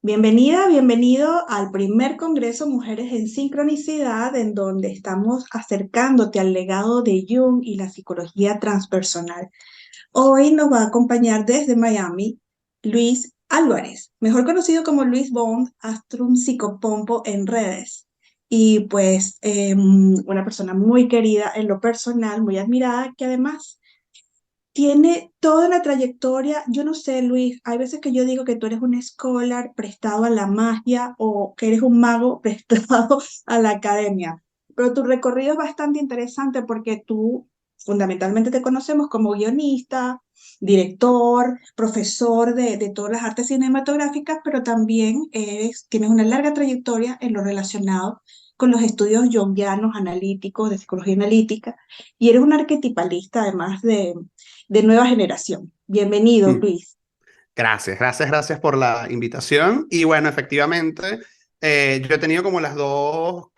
Bienvenida, bienvenido al primer Congreso Mujeres en Sincronicidad, en donde estamos acercándote al legado de Jung y la psicología transpersonal. Hoy nos va a acompañar desde Miami Luis Álvarez, mejor conocido como Luis Bond, Astrum Psicopompo en redes. Y pues una persona muy querida en lo personal, muy admirada, que además tiene toda la trayectoria. Yo no sé, Luis, hay veces que yo digo que tú eres un scholar prestado a la magia o que eres un mago prestado a la academia, pero tu recorrido es bastante interesante porque tú fundamentalmente te conocemos como guionista, director, profesor de todas las artes cinematográficas, pero también tienes una larga trayectoria en lo relacionado con los estudios junguianos, analíticos, de psicología analítica, y eres un arquetipalista además de nueva generación. Bienvenido, Mm. Luis. Gracias por la invitación. Y bueno, efectivamente, yo he tenido como las dos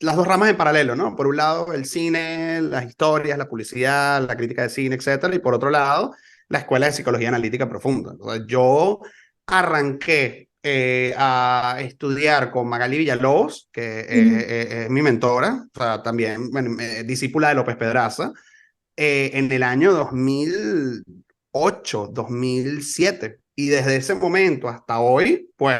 ramas en paralelo, ¿no? Por un lado, el cine, las historias, la publicidad, la crítica de cine, etcétera. Y por otro lado, la Escuela de Psicología Analítica Profunda. O sea, yo arranqué a estudiar con Magali Villalobos, que Ujú. es mi mentora, o sea, también bueno, discípula de López Pedraza, en el año 2008, 2007. Y desde ese momento hasta hoy, pues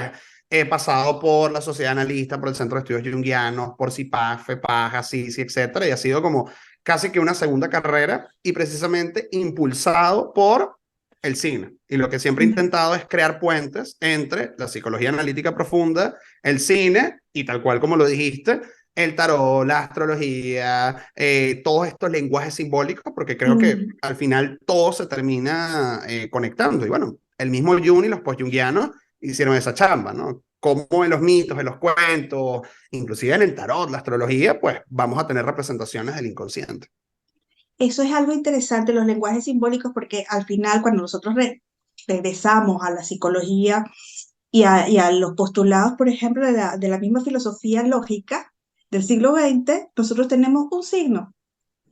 he pasado por la Sociedad Analista, por el Centro de Estudios Junguianos, por CIPAG, FEPAG, ASISI, etcétera. Y ha sido como casi que una segunda carrera y precisamente impulsado por el cine. Y lo que siempre he intentado es crear puentes entre la psicología analítica profunda, el cine y tal cual como lo dijiste, el tarot, la astrología, todos estos lenguajes simbólicos, porque creo que Mm. al final todo se termina conectando. Y bueno, el mismo Jung y los post-jungianos hicieron esa chamba, ¿no? Como en los mitos, en los cuentos, inclusive en el tarot, la astrología, pues vamos a tener representaciones del inconsciente. Eso es algo interesante, los lenguajes simbólicos, porque al final cuando nosotros regresamos a la psicología y a los postulados, por ejemplo, de la misma filosofía lógica del siglo XX, nosotros tenemos un signo.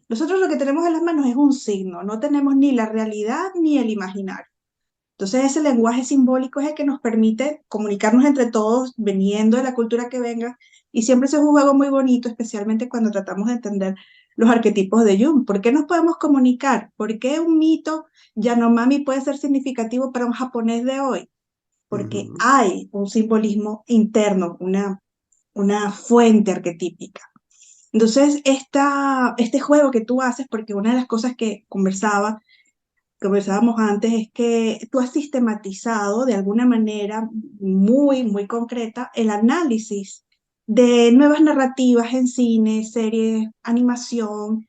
Nosotros lo que tenemos en las manos es un signo, no tenemos ni la realidad ni el imaginario. Entonces ese lenguaje simbólico es el que nos permite comunicarnos entre todos, veniendo de la cultura que venga, y siempre es un juego muy bonito, especialmente cuando tratamos de entender los arquetipos de Jung. ¿Por qué nos podemos comunicar? ¿Por qué un mito Yanomami puede ser significativo para un japonés de hoy? Porque Ujú. hay un simbolismo interno, una fuente arquetípica. Entonces, este juego que tú haces, porque una de las cosas que conversábamos antes, es que tú has sistematizado de alguna manera muy, muy concreta el análisis de nuevas narrativas en cine, series, animación,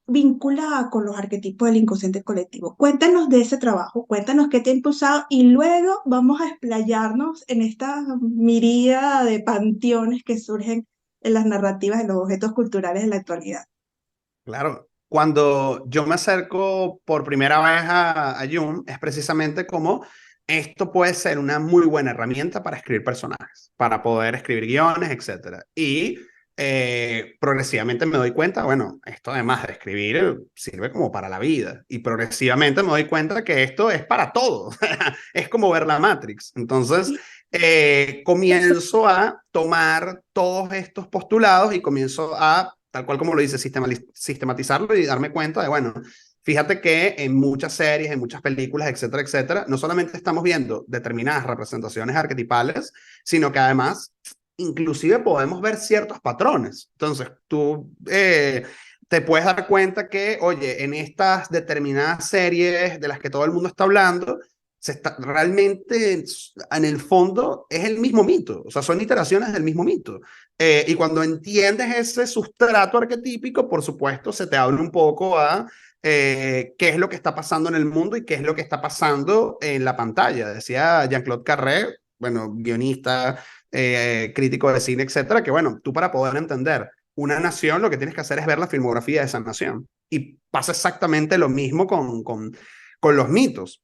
vinculada con los arquetipos del inconsciente colectivo. Cuéntanos de ese trabajo, cuéntanos qué te ha impulsado y luego vamos a explayarnos en esta miríada de panteones que surgen en las narrativas de los objetos culturales de la actualidad. Claro, cuando yo me acerco por primera vez a Jung, es precisamente como esto puede ser una muy buena herramienta para escribir personajes, para poder escribir guiones, etcétera. Y progresivamente me doy cuenta, bueno, esto además de escribir sirve como para la vida. Y progresivamente me doy cuenta que esto es para todo. Es como ver la Matrix. Entonces, comienzo a tomar todos estos postulados y comienzo a, tal cual como lo dice, sistematizarlo y darme cuenta de, bueno, fíjate que en muchas series, en muchas películas, etcétera, etcétera, no solamente estamos viendo determinadas representaciones arquetipales, sino que además inclusive podemos ver ciertos patrones. Entonces, tú te puedes dar cuenta que, oye, en estas determinadas series de las que todo el mundo está hablando, realmente en el fondo es el mismo mito, o sea, son iteraciones del mismo mito. Y cuando entiendes ese sustrato arquetípico, por supuesto, se te abre un poco a qué es lo que está pasando en el mundo y qué es lo que está pasando en la pantalla. Decía Jean-Claude Carré, bueno, guionista, crítico de cine, etcétera, que bueno, tú para poder entender una nación, lo que tienes que hacer es ver la filmografía de esa nación. Y pasa exactamente lo mismo con los mitos.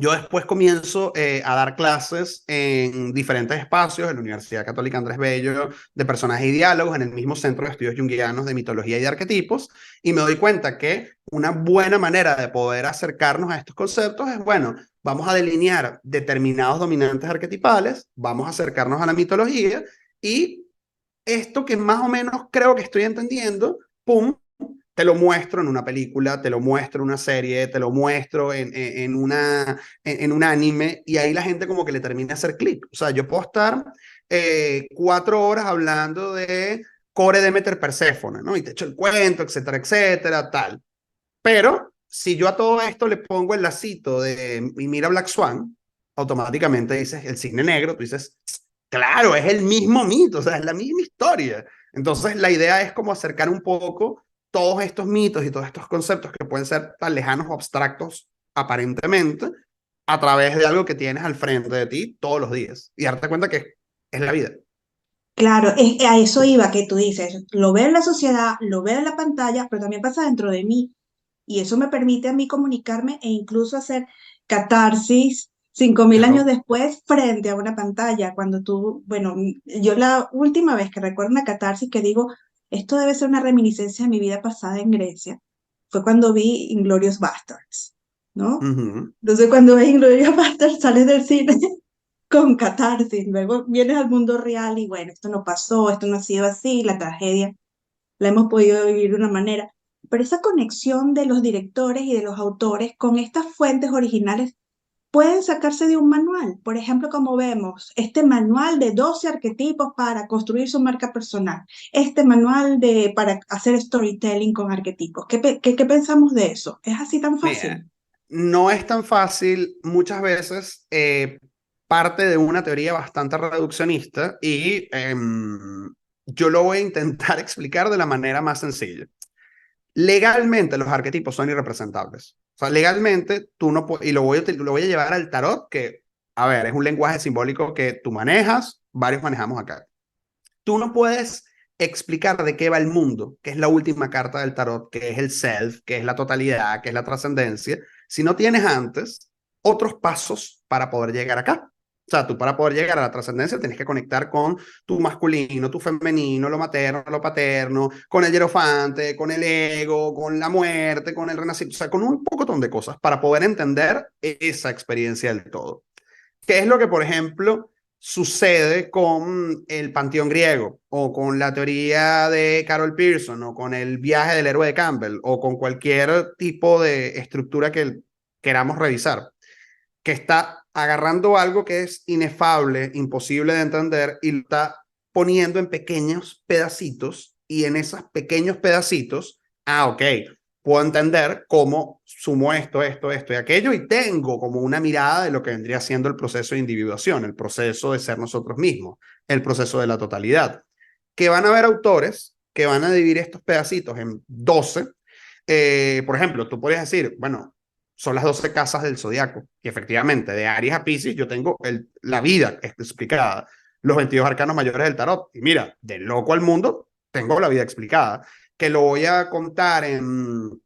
Yo después comienzo a dar clases en diferentes espacios, en la Universidad Católica Andrés Bello, de personajes y diálogos, en el mismo Centro de Estudios Junguianos de Mitología y de Arquetipos, y me doy cuenta que una buena manera de poder acercarnos a estos conceptos es, bueno, vamos a delinear determinados dominantes arquetipales, vamos a acercarnos a la mitología, y esto que más o menos creo que estoy entendiendo, pum, te lo muestro en una película, te lo muestro en una serie, te lo muestro en un anime, y ahí la gente como que le termina a hacer clic. O sea, yo puedo estar 4 horas hablando de Core Demeter Perséfone, ¿no? Y te echo el cuento, etcétera, etcétera, tal. Pero si yo a todo esto le pongo el lacito de y mira Black Swan, automáticamente dices el cisne negro, tú dices, claro, es el mismo mito, o sea, es la misma historia. Entonces, la idea es como acercar un poco todos estos mitos y todos estos conceptos que pueden ser tan lejanos o abstractos aparentemente a través de algo que tienes al frente de ti todos los días y darte cuenta que es la vida. Claro, a eso iba que tú dices, lo veo en la sociedad, lo veo en la pantalla, pero también pasa dentro de mí. Y eso me permite a mí comunicarme e incluso hacer catarsis 5.000 años Claro. después frente a una pantalla. Cuando tú, bueno, yo la última vez que recuerdo una catarsis que digo, esto debe ser una reminiscencia de mi vida pasada en Grecia, fue cuando vi Inglorious Bastards, ¿no? Ujú. Entonces cuando ves Inglorious Bastards sales del cine con catarsis, luego vienes al mundo real y bueno, esto no pasó, esto no ha sido así, la tragedia la hemos podido vivir de una manera, pero esa conexión de los directores y de los autores con estas fuentes originales pueden sacarse de un manual. Por ejemplo, como vemos, este manual de 12 arquetipos para construir su marca personal, este manual para hacer storytelling con arquetipos. ¿Qué pensamos de eso? ¿Es así tan Mira, fácil? no es tan fácil muchas veces, parte de una teoría bastante reduccionista y yo lo voy a intentar explicar de la manera más sencilla. Legalmente los arquetipos son irrepresentables. O sea, legalmente tú no puedes, y lo voy a llevar al tarot, que, a ver, es un lenguaje simbólico que tú manejas, varios manejamos acá. Tú no puedes explicar de qué va el mundo, que es la última carta del tarot, que es el self, que es la totalidad, que es la trascendencia, si no tienes antes otros pasos para poder llegar acá. O sea, tú para poder llegar a la trascendencia tienes que conectar con tu masculino, tu femenino, lo materno, lo paterno, con el hierofante, con el ego, con la muerte, con el renacimiento, o sea, con un pocotón de cosas para poder entender esa experiencia del todo. ¿Qué es lo que, por ejemplo, sucede con el panteón griego o con la teoría de Carol Pearson o con el viaje del héroe de Campbell o con cualquier tipo de estructura que queramos revisar? Que está agarrando algo que es inefable, imposible de entender, y lo está poniendo en pequeños pedacitos, y en esos pequeños pedacitos, ok, puedo entender cómo sumo esto y aquello, y tengo como una mirada de lo que vendría siendo el proceso de individuación, el proceso de ser nosotros mismos, el proceso de la totalidad. Que van a haber autores que van a dividir estos pedacitos en 12. Por ejemplo, tú podrías decir, bueno, son las 12 casas del zodiaco. Y efectivamente, de Aries a Pisces, yo tengo la vida explicada, los 22 arcanos mayores del tarot. Y mira, de loco al mundo, tengo la vida explicada. Que lo voy a contar en.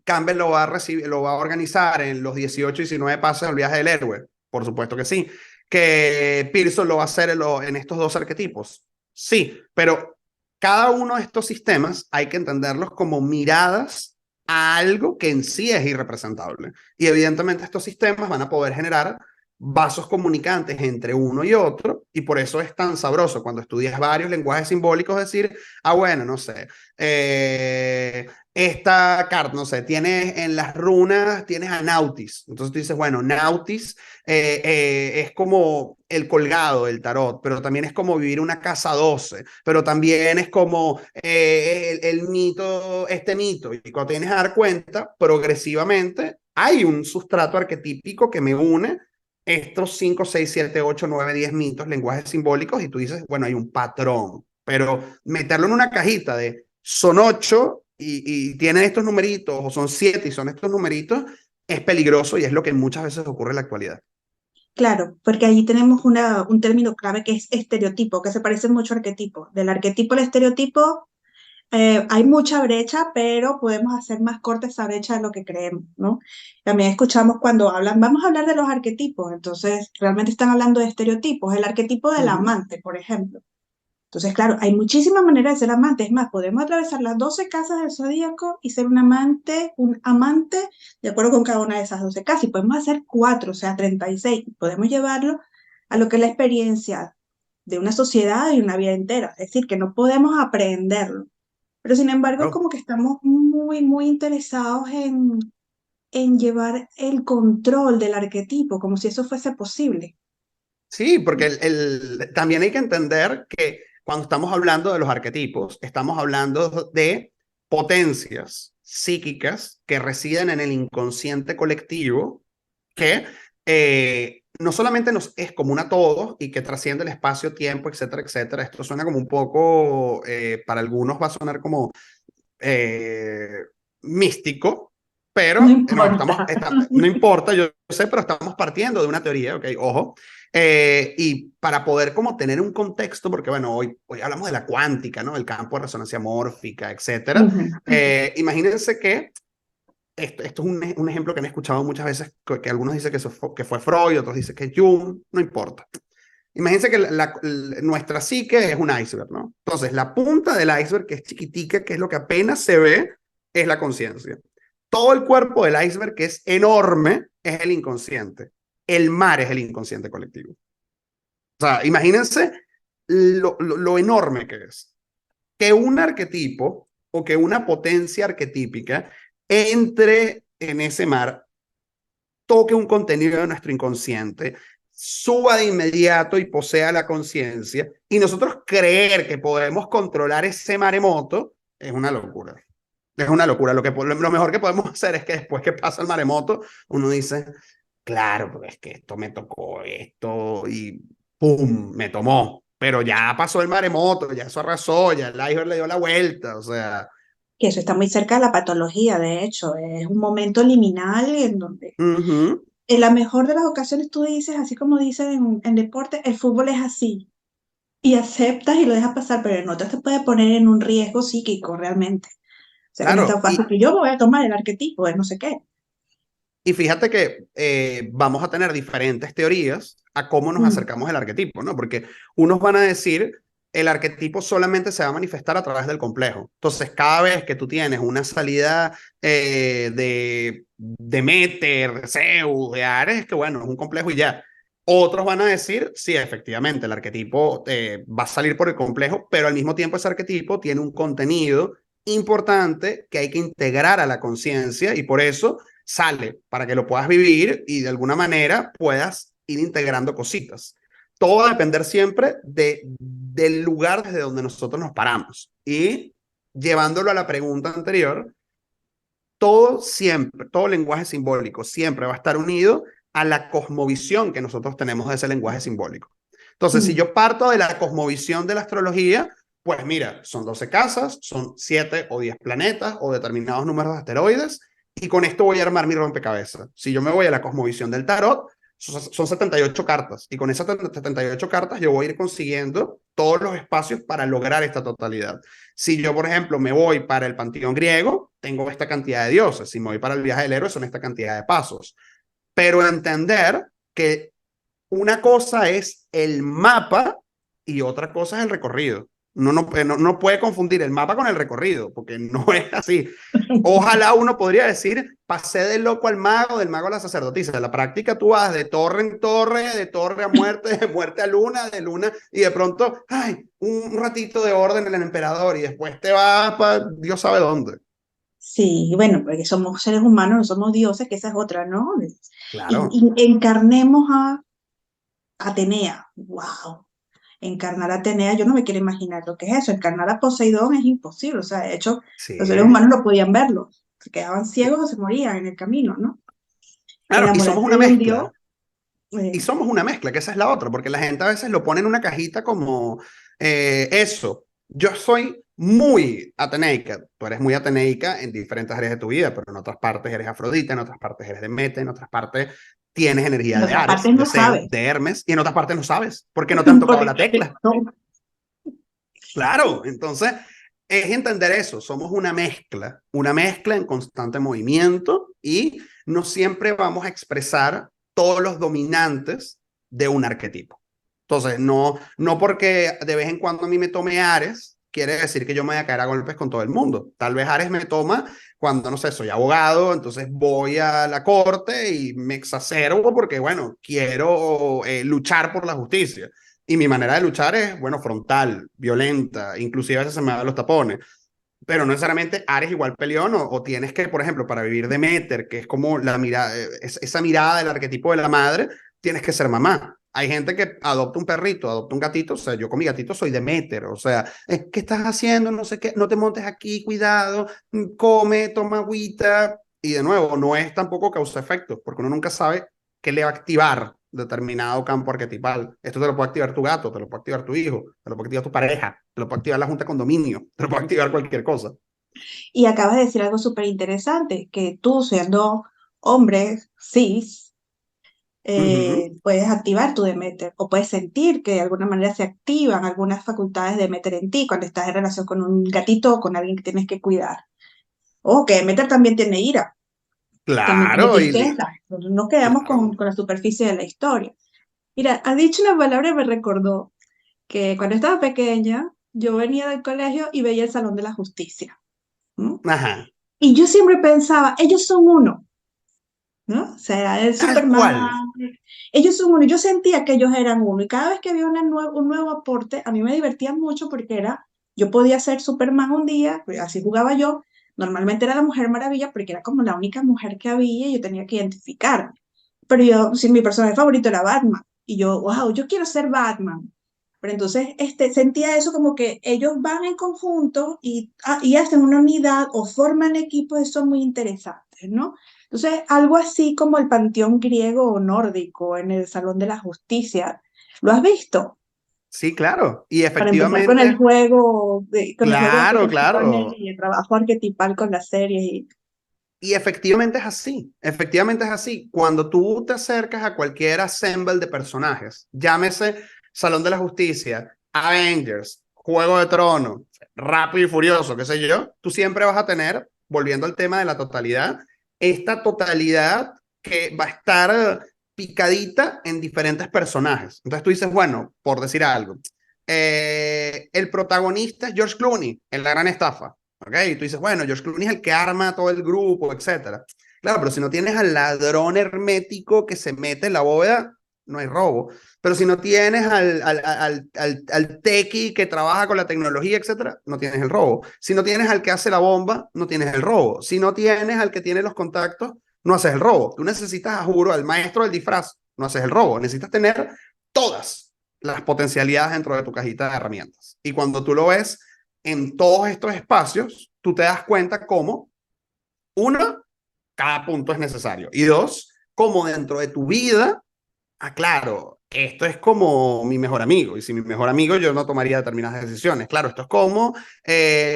Campbell lo va a recibir, lo va a organizar en los 18 y 19 pasos del viaje del héroe. Por supuesto que sí. Que Pearson lo va a hacer en estos dos arquetipos. Sí, pero cada uno de estos sistemas hay que entenderlos como miradas a algo que en sí es irrepresentable. Y evidentemente estos sistemas van a poder generar vasos comunicantes entre uno y otro, y por eso es tan sabroso cuando estudias varios lenguajes simbólicos decir, bueno, no sé, esta carta, no sé, tienes en las runas, tienes a Nautis. Entonces tú dices, bueno, Nautis es como el colgado del tarot, pero también es como vivir una casa 12, pero también es como el mito, este mito. Y cuando tienes a dar cuenta, progresivamente hay un sustrato arquetípico que me une estos 5 6 7 8 9 10 mitos, lenguajes simbólicos, y tú dices, bueno, hay un patrón, pero meterlo en una cajita de son 8 y tienen estos numeritos, o son 7 y son estos numeritos, es peligroso y es lo que muchas veces ocurre en la actualidad. Claro, porque allí tenemos un término clave que es estereotipo, que se parece mucho al arquetipo. Del arquetipo al estereotipo Hay mucha brecha, pero podemos hacer más corta esa brecha de lo que creemos, ¿no? También escuchamos cuando hablan, vamos a hablar de los arquetipos, entonces realmente están hablando de estereotipos, el arquetipo del Ujú. amante, por ejemplo. Entonces, claro, hay muchísimas maneras de ser amante. Es más, podemos atravesar las 12 casas del zodíaco y ser un amante de acuerdo con cada una de esas 12 casas. Y podemos hacer cuatro, o sea, 36. Y podemos llevarlo a lo que es la experiencia de una sociedad y una vida entera. Es decir, que no podemos aprenderlo. Pero sin embargo, es Claro. como que estamos muy, muy interesados en llevar el control del arquetipo, como si eso fuese posible. Sí, porque también hay que entender que cuando estamos hablando de los arquetipos, estamos hablando de potencias psíquicas que residen en el inconsciente colectivo, que no solamente nos es común a todos y que trasciende el espacio, tiempo, etcétera, etcétera. Esto suena como un poco, para algunos va a sonar como eh, místico, No pero no, importa. no importa, yo sé, pero estamos partiendo de una teoría, ok, ojo, y para poder como tener un contexto, porque bueno, hoy hablamos de la cuántica, ¿no? El campo de resonancia mórfica, etcétera. Ujú. Imagínense que esto es un ejemplo que han escuchado muchas veces, que algunos dicen que fue Freud, otros dicen que es Jung, no importa. Imagínense que nuestra psique es un iceberg, ¿no? Entonces, la punta del iceberg, que es chiquitica, que es lo que apenas se ve, es la conciencia. Todo el cuerpo del iceberg, que es enorme, es el inconsciente. El mar es el inconsciente colectivo. O sea, imagínense lo enorme que es. Que un arquetipo o que una potencia arquetípica entre en ese mar, toque un contenido de nuestro inconsciente, suba de inmediato y posea la conciencia, y nosotros creer que podemos controlar ese maremoto es una locura. Es una locura. Lo mejor que podemos hacer es que después que pasa el maremoto, uno dice, claro, pero es que esto me tocó esto y ¡pum! Me tomó. Pero ya pasó el maremoto, ya eso arrasó, ya el iceberg le dio la vuelta, o sea. Que eso está muy cerca de la patología, de hecho, es un momento liminal en donde Uh-huh. en la mejor de las ocasiones tú dices, así como dicen en deporte, el fútbol es así, y aceptas y lo dejas pasar, pero en otras te puede poner en un riesgo psíquico realmente. O sea, que no es tan Claro, fácil que yo me voy a tomar el arquetipo de no sé qué. y fíjate que vamos a tener diferentes teorías a cómo nos Mm, acercamos al arquetipo, ¿no? Porque unos van a decir el arquetipo solamente se va a manifestar a través del complejo. Entonces, cada vez que tú tienes una salida de Demeter, de Zeus, de Ares, es que bueno, es un complejo y ya. Otros van a decir, sí, efectivamente, el arquetipo va a salir por el complejo, pero al mismo tiempo ese arquetipo tiene un contenido importante que hay que integrar a la conciencia y por eso sale para que lo puedas vivir y de alguna manera puedas ir integrando cositas. Todo va a depender siempre del lugar desde donde nosotros nos paramos. Y llevándolo a la pregunta anterior, todo siempre, todo lenguaje simbólico siempre va a estar unido a la cosmovisión que nosotros tenemos de ese lenguaje simbólico. Entonces, si mm. yo parto de la cosmovisión de la astrología, pues mira, son 12 casas, son 7 o 10 planetas o determinados números de asteroides, y con esto voy a armar mi rompecabezas. Si yo me voy a la cosmovisión del tarot, son 78 cartas, y con esas 78 cartas yo voy a ir consiguiendo todos los espacios para lograr esta totalidad. Si yo, por ejemplo, me voy para el panteón griego, tengo esta cantidad de dioses. Si me voy para el viaje del héroe, son esta cantidad de pasos. Pero entender que una cosa es el mapa y otra cosa es el recorrido. No puede confundir el mapa con el recorrido, porque no es así. Ojalá uno podría decir, pasé del loco al mago, del mago a la sacerdotisa. En la práctica tú vas de torre en torre, de torre a muerte, de muerte a luna, de luna, y de pronto, ay, un ratito de orden en el emperador, y después te vas para Dios sabe dónde. Sí, bueno, porque somos seres humanos, no somos dioses, que esa es otra, ¿no? Claro, Y encarnemos a Atenea. ¡Wow! Encarnar a Atenea, yo no me quiero imaginar lo que es eso. Encarnar a Poseidón es imposible. O sea, de hecho, los seres sí. humanos no podían verlo. Se quedaban ciegos o se morían en el camino, ¿no? Claro, y somos Enamorarse una de un dios, mezcla. Y somos una mezcla, que esa es la otra, porque la gente a veces lo pone en una cajita como eso. Yo soy muy ateneica, tú eres muy ateneica en diferentes áreas de tu vida, pero en otras partes eres Afrodita, en otras partes eres Demeter, en otras partes tienes en energía de otras Ares, partes de no Zeus, sabe. de Hermes, y en otras partes no sabes, porque no te han tocado Porque la tecla. no, Claro, entonces es entender eso, somos una mezcla en constante movimiento y no siempre vamos a expresar todos los dominantes de un arquetipo. Entonces, no porque de vez en cuando a mí me tome Ares, quiere decir que yo me voy a caer a golpes con todo el mundo. Tal vez Ares me toma cuando, no sé, soy abogado, entonces voy a la corte y me exacerbo porque, bueno, quiero luchar por la justicia. Y mi manera de luchar es, bueno, frontal, violenta, inclusive a veces se me dan los tapones. Pero no necesariamente Ares igual peleón o tienes que, por ejemplo, para vivir Demeter, que es como la mirada, esa mirada del arquetipo de la madre, tienes que ser mamá. Hay gente que adopta un perrito, adopta un gatito, o sea, yo con mi gatito soy Demeter, o sea, ¿qué estás haciendo? No sé qué, no te montes aquí, cuidado, come, toma agüita, y de nuevo, no es tampoco causa-efecto, porque uno nunca sabe qué le va a activar determinado campo arquetipal. Esto te lo puede activar tu gato, te lo puede activar tu hijo, te lo puede activar tu pareja, te lo puede activar la junta de condominio, te lo puede activar cualquier cosa. Y acabas de decir algo súper interesante, que tú siendo hombre cis, Uh -huh. puedes activar tu Demeter o puedes sentir que de alguna manera se activan algunas facultades de Demeter en ti cuando estás en relación con un gatito o con alguien que tienes que cuidar. O que Demeter también tiene ira, también tiene Claro, tristeza. No nos quedamos claro. con la superficie de la historia. Mira, has dicho una palabra que me recordó que cuando estaba pequeña yo venía del colegio y veía el Salón de la Justicia. ¿No? Ajá, Y yo siempre pensaba, ellos son uno, ¿no? O sea, el tal Superman, cual. ellos son uno. Yo sentía que ellos eran uno. Y cada vez que había un nuevo aporte, a mí me divertía mucho porque era, yo podía ser Superman un día, pues, así jugaba yo. Normalmente era la Mujer Maravilla porque era como la única mujer que había y yo tenía que identificarme. Pero yo, sí, mi personaje favorito era Batman. Y yo, wow, yo quiero ser Batman. Pero entonces sentía eso como que ellos van en conjunto y hacen una unidad o forman equipos, eso es muy interesante, ¿no? Entonces, algo así como el panteón griego o nórdico en el Salón de la Justicia, ¿lo has visto? Sí, claro. Y Para empezar con el efectivamente, juego, con el juego claro, arquitectónico claro. y el trabajo arquetipal con las series. Y efectivamente es así, efectivamente es así. Cuando tú te acercas a cualquier assemble de personajes, llámese Salón de la Justicia, Avengers, Juego de Tronos, Rápido y Furioso, qué sé yo, tú siempre vas a tener, volviendo al tema de la totalidad, esta totalidad que va a estar picadita en diferentes personajes. Entonces tú dices, bueno, por decir algo, el protagonista es George Clooney en La Gran Estafa. ¿Ok? Y tú dices, bueno, George Clooney es el que arma todo el grupo, etcétera. Claro, pero si no tienes al ladrón hermético que se mete en la bóveda, no hay robo. Pero si no tienes al tequi que trabaja con la tecnología, etcétera, no tienes el robo. Si no tienes al que hace la bomba, no tienes el robo. Si no tienes al que tiene los contactos, no haces el robo. Tú necesitas, a juro, al maestro del disfraz, no haces el robo. Necesitas tener todas las potencialidades dentro de tu cajita de herramientas. Y cuando tú lo ves en todos estos espacios, tú te das cuenta cómo, uno, cada punto es necesario. Y dos, cómo dentro de tu vida, claro, esto es como mi mejor amigo. Y sin mi mejor amigo yo no tomaría determinadas decisiones. Claro, esto es como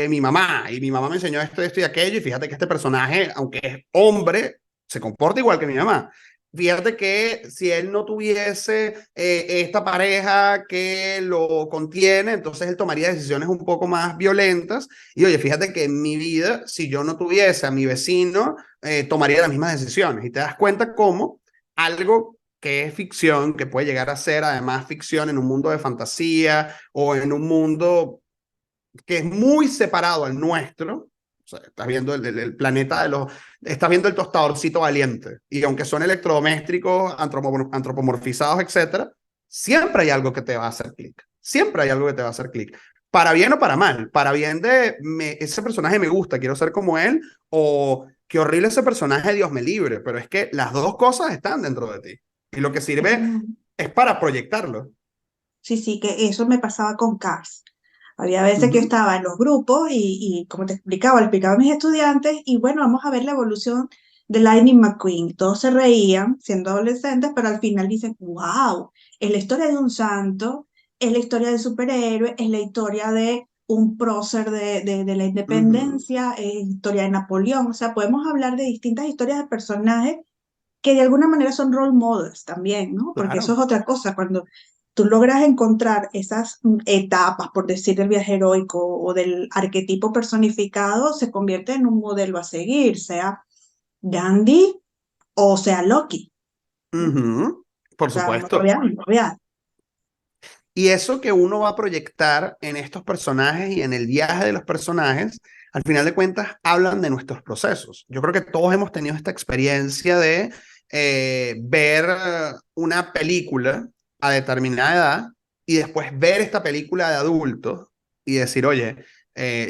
mi mamá. Y mi mamá me enseñó esto y aquello. Y fíjate que este personaje, aunque es hombre, se comporta igual que mi mamá. Fíjate que si él no tuviese esta pareja que lo contiene, entonces él tomaría decisiones un poco más violentas. Y oye, fíjate que en mi vida, si yo no tuviese a mi vecino, tomaría las mismas decisiones. Y te das cuenta cómo algo que es ficción, que puede llegar a ser además ficción en un mundo de fantasía o en un mundo que es muy separado al nuestro. O sea, estás viendo el planeta de los... Estás viendo el tostadorcito valiente. Y aunque son electrodomésticos, antropomorfizados, etcétera, siempre hay algo que te va a hacer clic. Siempre hay algo que te va a hacer clic. Para bien o para mal. Para bien de ese personaje me gusta, quiero ser como él, o qué horrible ese personaje, Dios me libre. Pero es que las dos cosas están dentro de ti. Y lo que Eso sirve es para proyectarlo. sí, sí, que eso me pasaba con Cars. Había veces que yo Uh estaba en los grupos y como te explicaba, le explicaba a mis estudiantes y bueno, vamos a ver la evolución de Lightning McQueen. Todos se reían siendo adolescentes, pero al final dicen, wow, es la historia de un santo, es la historia de superhéroe, es la historia de un prócer de la -huh. independencia, es la historia de Napoleón. O sea, podemos hablar de distintas historias de personajes que de alguna manera son role models también, ¿no? Porque eso es Claro. otra cosa, cuando tú logras encontrar esas etapas, por decir, del viaje heroico o del arquetipo personificado, se convierte en un modelo a seguir, sea Gandhi o sea Loki, ¿no? O Ujú, por sea, uno supuesto. lo vea. Y eso que uno va a proyectar en estos personajes y en el viaje de los personajes, al final de cuentas, hablan de nuestros procesos. Yo creo que todos hemos tenido esta experiencia de ver una película a determinada edad y después ver esta película de adultos y decir, oye,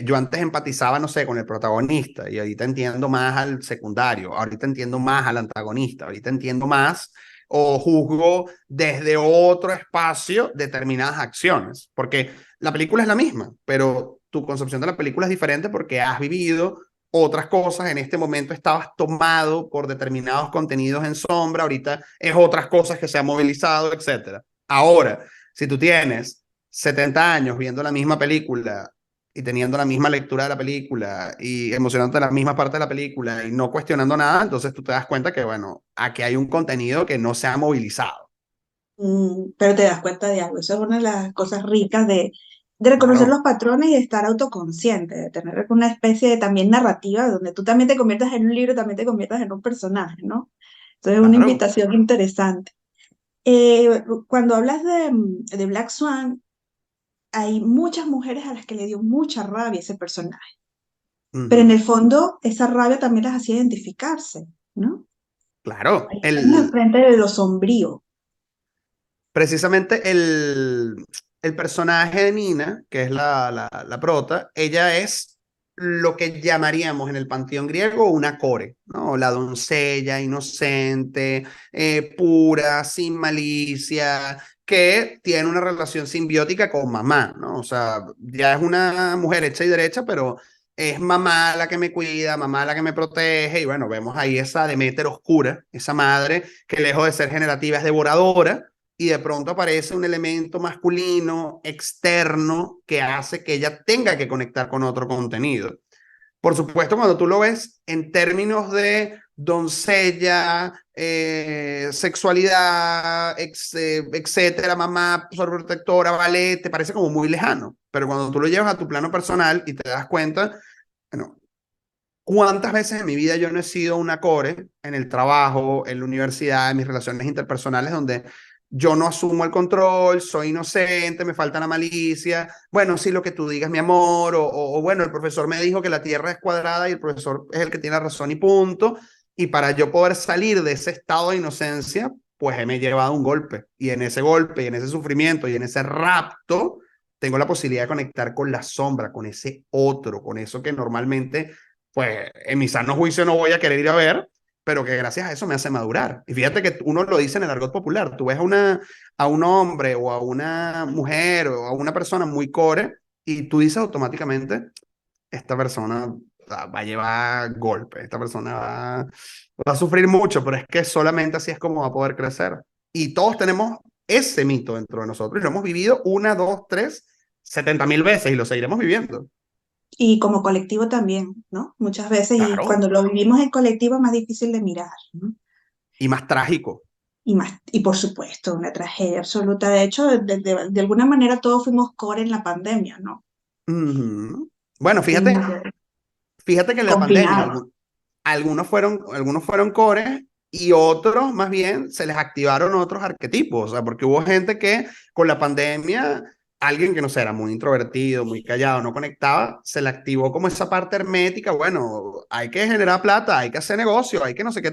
yo antes empatizaba, no sé, con el protagonista y ahorita entiendo más al secundario, ahorita entiendo más al antagonista, ahorita entiendo más o juzgo desde otro espacio determinadas acciones, porque la película es la misma, pero tu concepción de la película es diferente porque has vivido otras cosas, en este momento estabas tomado por determinados contenidos en sombra, ahorita es otras cosas que se han movilizado, etcétera. Ahora, si tú tienes 70 años viendo la misma película y teniendo la misma lectura de la película y emocionándote de la misma parte de la película y no cuestionando nada, entonces tú te das cuenta que, bueno, aquí hay un contenido que no se ha movilizado. Pero te das cuenta de algo. Eso es una de las cosas ricas de reconocer los Claro, patrones y de estar autoconsciente, de tener una especie de también narrativa donde tú también te conviertas en un libro, también te conviertas en un personaje, ¿no? Entonces es una claro. invitación interesante. Cuando hablas de Black Swan, hay muchas mujeres a las que le dio mucha rabia ese personaje, pero en Ujú. el fondo esa rabia también las hacía identificarse, ¿no? Claro, Ahí estamos enfrente de lo sombrío. precisamente el personaje de Nina, que es la prota, ella es lo que llamaríamos en el panteón griego una core, ¿no? La doncella inocente, pura, sin malicia, que tiene una relación simbiótica con mamá, ¿no? O sea, ya es una mujer hecha y derecha, pero es mamá la que me cuida, mamá la que me protege, y bueno, vemos ahí esa Deméter oscura, esa madre que lejos de ser generativa es devoradora, y de pronto aparece un elemento masculino externo que hace que ella tenga que conectar con otro contenido. Por supuesto, cuando tú lo ves en términos de doncella, sexualidad, etcétera, mamá sobreprotectora, ballet, te parece como muy lejano. Pero cuando tú lo llevas a tu plano personal y te das cuenta, bueno, ¿cuántas veces en mi vida yo no he sido una core en el trabajo, en la universidad, en mis relaciones interpersonales, donde yo no asumo el control, soy inocente, me falta la malicia, bueno, sí, lo que tú digas, mi amor, o bueno, el profesor me dijo que la Tierra es cuadrada y el profesor es el que tiene razón y punto, y para yo poder salir de ese estado de inocencia, pues me he llevado un golpe, y en ese golpe, y en ese sufrimiento, y en ese rapto, tengo la posibilidad de conectar con la sombra, con ese otro, con eso que normalmente pues en mi sano juicio no voy a querer ir a ver, pero que gracias a eso me hace madurar. Y fíjate que uno lo dice en el argot popular, tú ves a un hombre o a una mujer o a una persona muy core y tú dices automáticamente, esta persona va a llevar golpe, esta persona va a sufrir mucho, pero es que solamente así es como va a poder crecer. Y todos tenemos ese mito dentro de nosotros y lo hemos vivido una, dos, tres, 70.000 veces y lo seguiremos viviendo. Y como colectivo también, ¿no? Muchas veces, y Claro. cuando lo vivimos en colectivo es más difícil de mirar, ¿no? Y más trágico. Y más, y por supuesto, una tragedia absoluta. De hecho, de alguna manera todos fuimos core en la pandemia, ¿no? Ujú. Bueno, Fuimos fíjate que en la pandemia confinados. algunos fueron cores y otros más bien se les activaron otros arquetipos, o sea, porque hubo gente que con la pandemia, alguien que no sé, era muy introvertido, muy callado, no conectaba, se le activó como esa parte hermética, bueno, hay que generar plata, hay que hacer negocio, hay que no sé qué,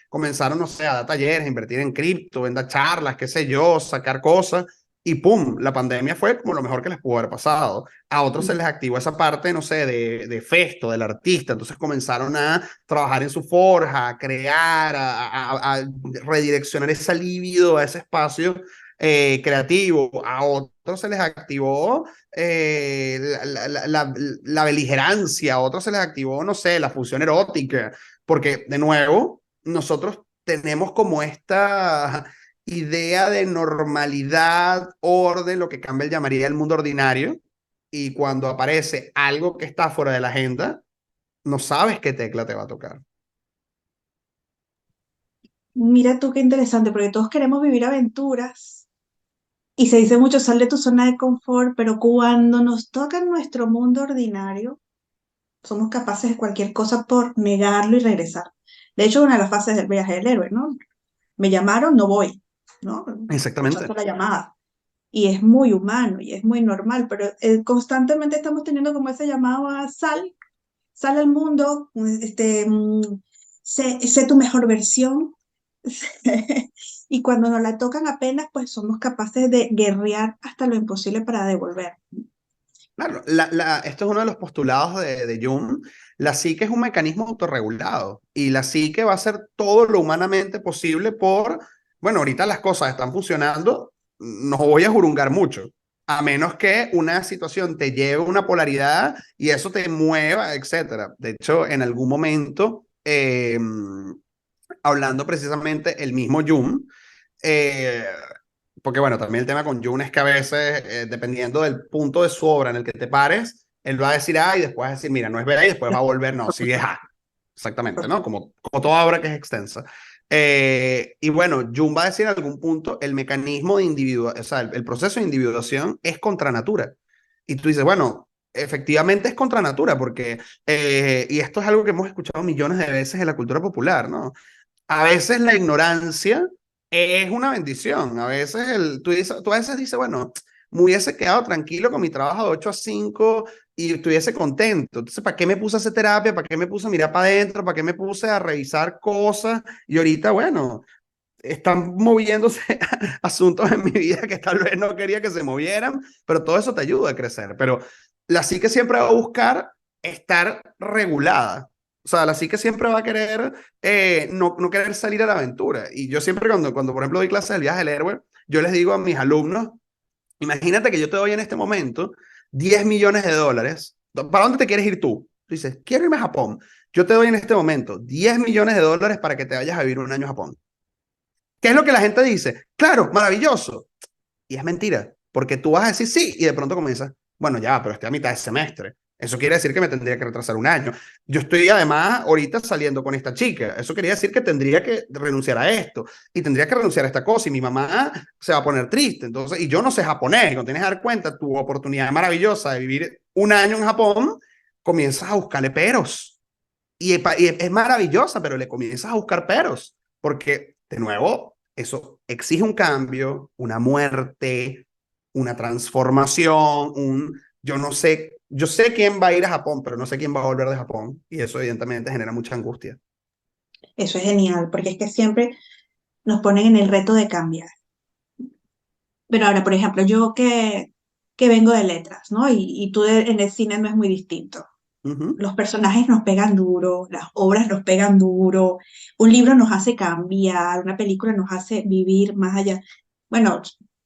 comenzaron, no sé, a dar talleres, a invertir en cripto, en dar charlas, qué sé yo, sacar cosas. Y pum, la pandemia fue como lo mejor que les pudo haber pasado. A otros se les activó esa parte, no sé, de festo, del artista. Entonces comenzaron a trabajar en su forja, a crear, a redireccionar esa libido a ese espacio creativo. A otros se les activó la beligerancia, a otros se les activó, no sé, la fusión erótica. Porque, de nuevo, nosotros tenemos como esta idea de normalidad, orden, lo que Campbell llamaría el mundo ordinario, y cuando aparece algo que está fuera de la agenda, no sabes qué tecla te va a tocar. Mira tú qué interesante, porque todos queremos vivir aventuras, Y se dice mucho, sal de tu zona de confort, pero cuando nos toca en nuestro mundo ordinario, somos capaces de cualquier cosa por negarlo y regresar. De hecho, una de las fases del viaje del héroe, ¿no? Me llamaron, no voy, ¿no? Rechazo Exactamente. la llamada. Y es muy humano y es muy normal, pero constantemente estamos teniendo como ese llamado a sal al mundo, sé tu mejor versión. Y cuando nos la tocan apenas, pues somos capaces de guerrear hasta lo imposible para devolver. Claro, esto es uno de los postulados de Jung. La psique es un mecanismo autorregulado y la psique va a hacer todo lo humanamente posible bueno, ahorita las cosas están funcionando, no voy a jurungar mucho, a menos que una situación te lleve a una polaridad y eso te mueva, etcétera. De hecho, en algún momento, hablando precisamente el mismo Jung, eh, porque bueno, también el tema con Jung es que a veces, dependiendo del punto de su obra en el que te pares, él va a decir A y después va a decir, mira, no es B y después va a volver, no, sigue A. Exactamente, ¿no? Como toda obra que es extensa. Y bueno, Jung va a decir en algún punto, el mecanismo de individuación, o sea, el proceso de individuación es contra natura. Y tú dices, bueno, efectivamente es contra natura, porque, y esto es algo que hemos escuchado millones de veces en la cultura popular, ¿no? A veces la ignorancia es una bendición. A veces tú a veces dices, bueno, me hubiese quedado tranquilo con mi trabajo de 8 a 5 y estuviese contento. Entonces, ¿para qué me puse a hacer terapia? ¿Para qué me puse a mirar para adentro? ¿Para qué me puse a revisar cosas? Y ahorita, bueno, están moviéndose asuntos en mi vida que tal vez no quería que se movieran, pero todo eso te ayuda a crecer. Pero la psique siempre va a buscar estar regulada. O sea, la psique siempre va a querer no querer salir a la aventura. Y yo siempre por ejemplo, doy clases del viaje del héroe, yo les digo a mis alumnos, imagínate que yo te doy en este momento 10 millones de dólares. ¿Para dónde te quieres ir tú? Tú dices, quiero irme a Japón. Yo te doy en este momento 10 millones de dólares para que te vayas a vivir un año a Japón. ¿Qué es lo que la gente dice? Claro, maravilloso. Y es mentira, porque tú vas a decir sí y de pronto comienzas, bueno, ya, pero estoy a mitad de semestre. Eso quiere decir que me tendría que retrasar un año. Yo estoy además ahorita saliendo con esta chica. Eso quería decir que tendría que renunciar a esto y tendría que renunciar a esta cosa y mi mamá se va a poner triste. Entonces, y yo no sé japonés. Y cuando tienes que dar cuenta tu oportunidad maravillosa de vivir un año en Japón, comienzas a buscarle peros. Y es maravillosa, pero le comienzas a buscar peros. Porque, de nuevo, eso exige un cambio, una muerte, una transformación, yo no sé, yo sé quién va a ir a Japón, pero no sé quién va a volver de Japón. Y eso evidentemente genera mucha angustia. Eso es genial, porque es que siempre nos ponen en el reto de cambiar. Pero ahora, por ejemplo, yo que vengo de letras, ¿no? Y tú en el cine no es muy distinto. Uh -huh. Los personajes nos pegan duro, las obras nos pegan duro, un libro nos hace cambiar, una película nos hace vivir más allá. Bueno,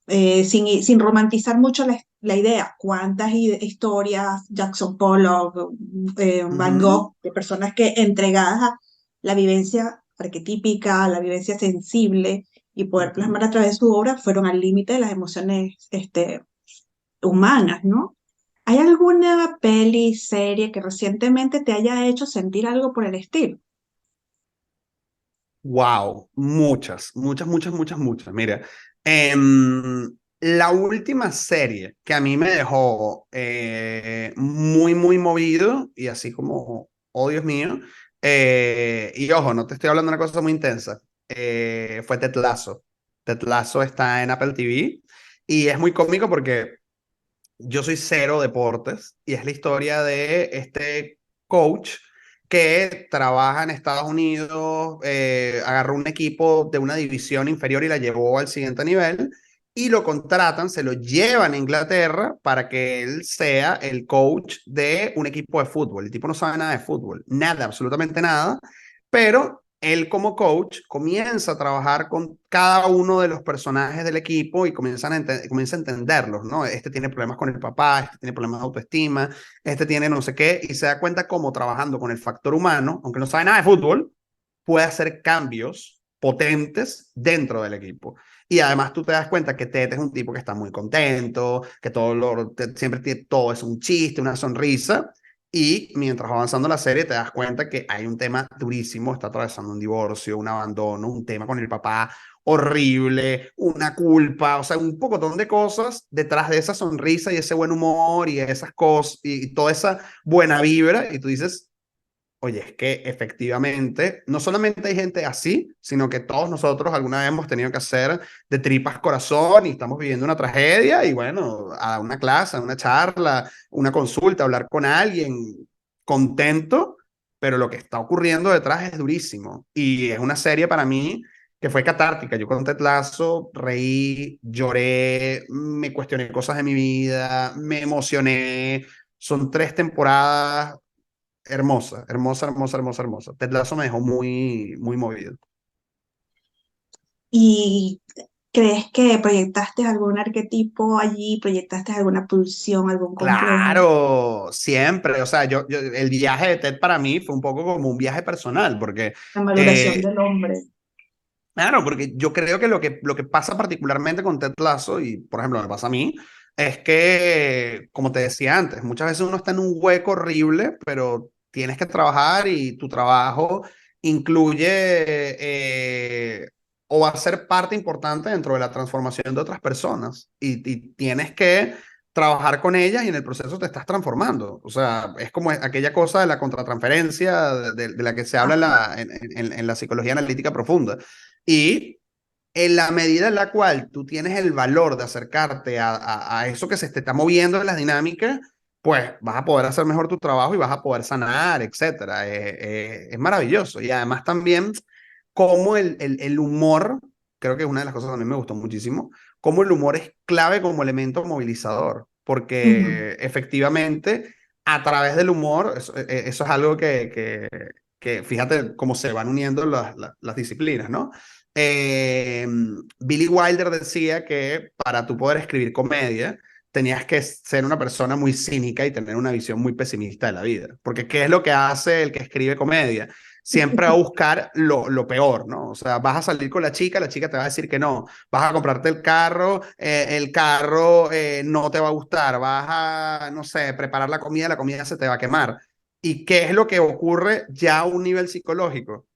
sin romantizar mucho la idea, cuántas historias, Jackson Pollock, Uh Van -huh. Gogh, de personas que entregadas a la vivencia arquetípica, la vivencia sensible y Uh poder -huh. plasmar a través de su obra, fueron al límite de las emociones humanas, ¿no? ¿Hay alguna peli, serie que recientemente te haya hecho sentir algo por el estilo? Wow, muchas, muchas, muchas, muchas, muchas. Mira, la última serie que a mí me dejó muy, muy movido y así como, oh Dios mío, y ojo, no te estoy hablando de una cosa muy intensa, fue Ted Lasso. Ted Lasso está en Apple TV y es muy cómico porque yo soy cero deportes y es la historia de este coach que trabaja en Estados Unidos, agarró un equipo de una división inferior y la llevó al siguiente nivel y lo contratan, se lo llevan a Inglaterra para que él sea el coach de un equipo de fútbol. El tipo no sabe nada de fútbol, nada, absolutamente nada, pero él como coach comienza a trabajar con cada uno de los personajes del equipo y comienza a entenderlos, ¿no? Este tiene problemas con el papá, este tiene problemas de autoestima, este tiene no sé qué, y se da cuenta cómo trabajando con el factor humano, aunque no sabe nada de fútbol, puede hacer cambios potentes dentro del equipo. Y además tú te das cuenta que Ted es un tipo que está muy contento, que siempre tiene todo es un chiste, una sonrisa, Y mientras va avanzando la serie te das cuenta que hay un tema durísimo, está atravesando un divorcio, un abandono, un tema con el papá horrible, una culpa, o sea, un pocotón de cosas detrás de esa sonrisa y ese buen humor y esas cosas y toda esa buena vibra y tú dices, oye, es que efectivamente no solamente hay gente así, sino que todos nosotros alguna vez hemos tenido que hacer de tripas corazón y estamos viviendo una tragedia y bueno, a una clase, a una charla, una consulta, hablar con alguien contento, pero lo que está ocurriendo detrás es durísimo. Y es una serie para mí que fue catártica. Yo con Ted Lasso reí, lloré, me cuestioné cosas de mi vida, me emocioné. Son 3 temporadas hermosa, hermosa, hermosa, hermosa, hermosa. Ted Lasso me dejó muy, muy movido. ¿Y crees que proyectaste algún arquetipo allí, proyectaste alguna pulsión, algún complejo, Claro, siempre. O sea, el viaje de Ted para mí fue un poco como un viaje personal, porque, la maduración eh, del hombre? claro, porque yo creo que lo que pasa particularmente con Ted Lasso, y por ejemplo me pasa a mí, es que, como te decía antes, muchas veces uno está en un hueco horrible, pero tienes que trabajar y tu trabajo incluye o va a ser parte importante dentro de la transformación de otras personas y tienes que trabajar con ellas y en el proceso te estás transformando. O sea, es como aquella cosa de la contratransferencia de la que se habla Ajá. en la psicología analítica profunda. Y en la medida en la cual tú tienes el valor de acercarte a eso que se te está moviendo en las dinámicas, pues vas a poder hacer mejor tu trabajo y vas a poder sanar, etcétera. Es maravilloso. Y además también cómo el humor, creo que es una de las cosas que a mí me gustó muchísimo, cómo el humor es clave como elemento movilizador, Ujú. porque efectivamente a través del humor, eso es algo que fíjate cómo se van uniendo las disciplinas, ¿no? Eh, Billy Wilder decía que para tú poder escribir comedia, tenías que ser una persona muy cínica y tener una visión muy pesimista de la vida. Porque ¿qué es lo que hace el que escribe comedia? Siempre va a buscar lo peor, ¿no? O sea, vas a salir con la chica te va a decir que no. Vas a comprarte el carro no te va a gustar. Vas a, no sé, preparar la comida se te va a quemar. ¿Y qué es lo que ocurre ya a un nivel psicológico?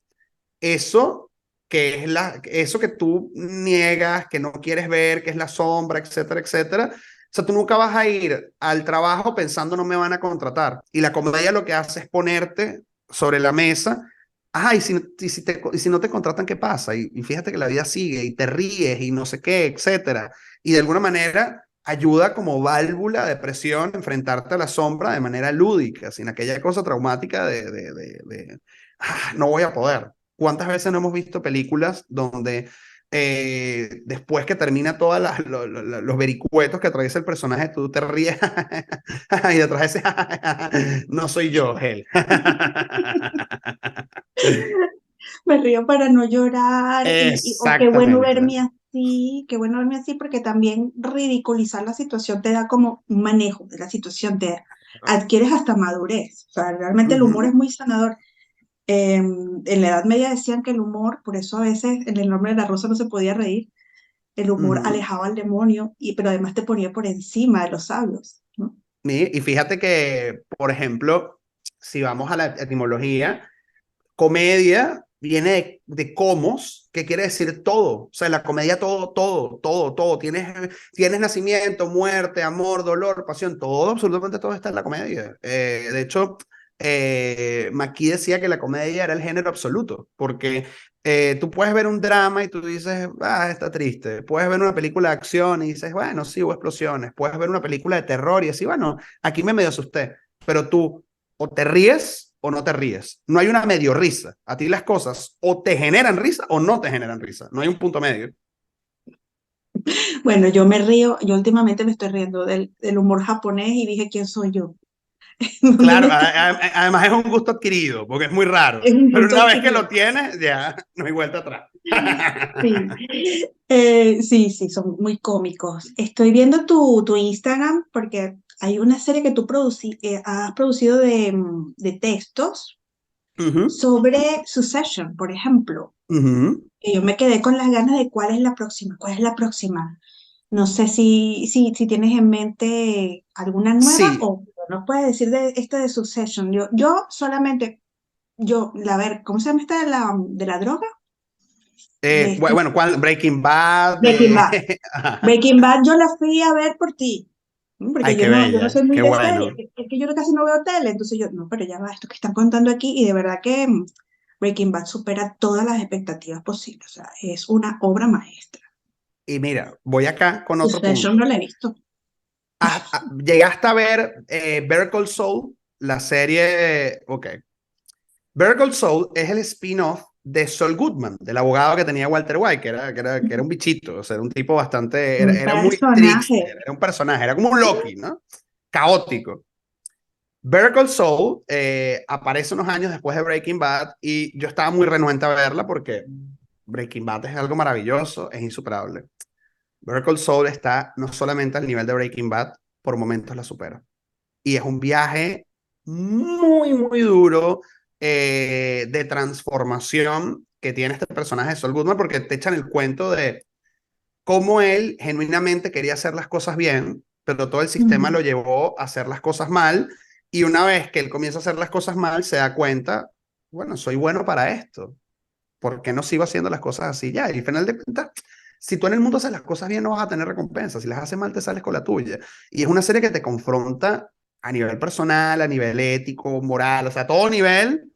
Eso eso que tú niegas, que no quieres ver, que es la sombra, etcétera, etcétera. O sea, tú nunca vas a ir al trabajo pensando no me van a contratar. Y la comedia lo que hace es ponerte sobre la mesa, ah, y si no te contratan, ¿qué pasa? Y fíjate que la vida sigue y te ríes y no sé qué, etcétera. Y de alguna manera ayuda como válvula de presión enfrentarte a la sombra de manera lúdica, sin aquella cosa traumática no voy a poder. ¿Cuántas veces no hemos visto películas donde después que termina todos los vericuetos que atraviesa el personaje, tú te ríes y detrás ese no soy yo, él. Me río para no llorar o qué bueno Exactamente. verme así, qué bueno verme así, porque también ridiculizar la situación te da como un manejo de la situación, te adquieres hasta madurez. O sea, realmente el humor es Ujú, muy sanador. En la Edad Media decían que el humor, por eso a veces en el nombre de la rosa no se podía reír, el humor ujú. alejaba al demonio, pero además te ponía por encima de los sabios, ¿no? Y fíjate que, por ejemplo, si vamos a la etimología, comedia viene de comos, que quiere decir todo. O sea, la comedia todo, todo, todo, todo. Tienes nacimiento, muerte, amor, dolor, pasión, todo, absolutamente todo está en la comedia. De hecho, McKee decía que la comedia era el género absoluto, porque tú puedes ver un drama y tú dices, ah, está triste. Puedes ver una película de acción y dices, bueno, sí, hubo explosiones. Puedes ver una película de terror y decir, bueno, aquí me medio asusté. Pero tú o te ríes o no te ríes. No hay una medio risa. A ti las cosas o te generan risa o no te generan risa. No hay un punto medio. Bueno, yo me río, yo últimamente me estoy riendo del humor japonés y dije, ¿quién soy yo? ¿Dónde Claro, me estoy? además es un gusto adquirido, porque es muy raro. Es un Pero gusto una vez que adquirido. lo tienes, ya no hay vuelta atrás. Sí. Sí, sí, son muy cómicos. Estoy viendo tu Instagram porque hay una serie que tú has producido de textos Ujú, sobre Succession, por ejemplo. ujú. Que yo me quedé con las ganas de cuál es la próxima, cuál es la próxima. No sé si tienes en mente alguna nueva Sí, o nos puedes decir de este de Succession. Yo solamente, a ver, ¿cómo se llama esta de la droga? De este, bueno, Breaking Bad, Breaking Bad. Ajá. Breaking Bad yo la fui a ver por ti, porque Ay, qué yo no bella, soy muy qué de serie, bueno. es que yo casi no veo tele, entonces yo, no, pero ya va, esto que están contando aquí, y de verdad que Breaking Bad supera todas las expectativas posibles, o sea, es una obra maestra. Y mira, voy acá con otro Succession no punto. la he visto. ¿Llegaste a ver Better Call Saul? La serie, ok. Better Call Saul es el spin-off de Saul Goodman, del abogado que tenía Walter White, que era un bichito, o sea, era un tipo bastante, Un era muy personaje. trickster, era un personaje, era como un Loki, ¿no? Caótico. Better Call Saul aparece unos años después de Breaking Bad y yo estaba muy renuente a verla porque Breaking Bad es algo maravilloso, es insuperable. Better Call Saul está no solamente al nivel de Breaking Bad, por momentos la supera. Y es un viaje muy, muy duro de transformación que tiene este personaje de Saul Goodman porque te echan el cuento de cómo él genuinamente quería hacer las cosas bien, pero todo el sistema Ujú. lo llevó a hacer las cosas mal. Y una vez que él comienza a hacer las cosas mal, se da cuenta, bueno, soy bueno para esto. ¿Por qué no sigo haciendo las cosas así ya? Y al final de cuentas, si tú en el mundo haces las cosas bien, no vas a tener recompensa. Si las haces mal, te sales con la tuya. Y es una serie que te confronta a nivel personal, a nivel ético, moral, o sea, a todo nivel.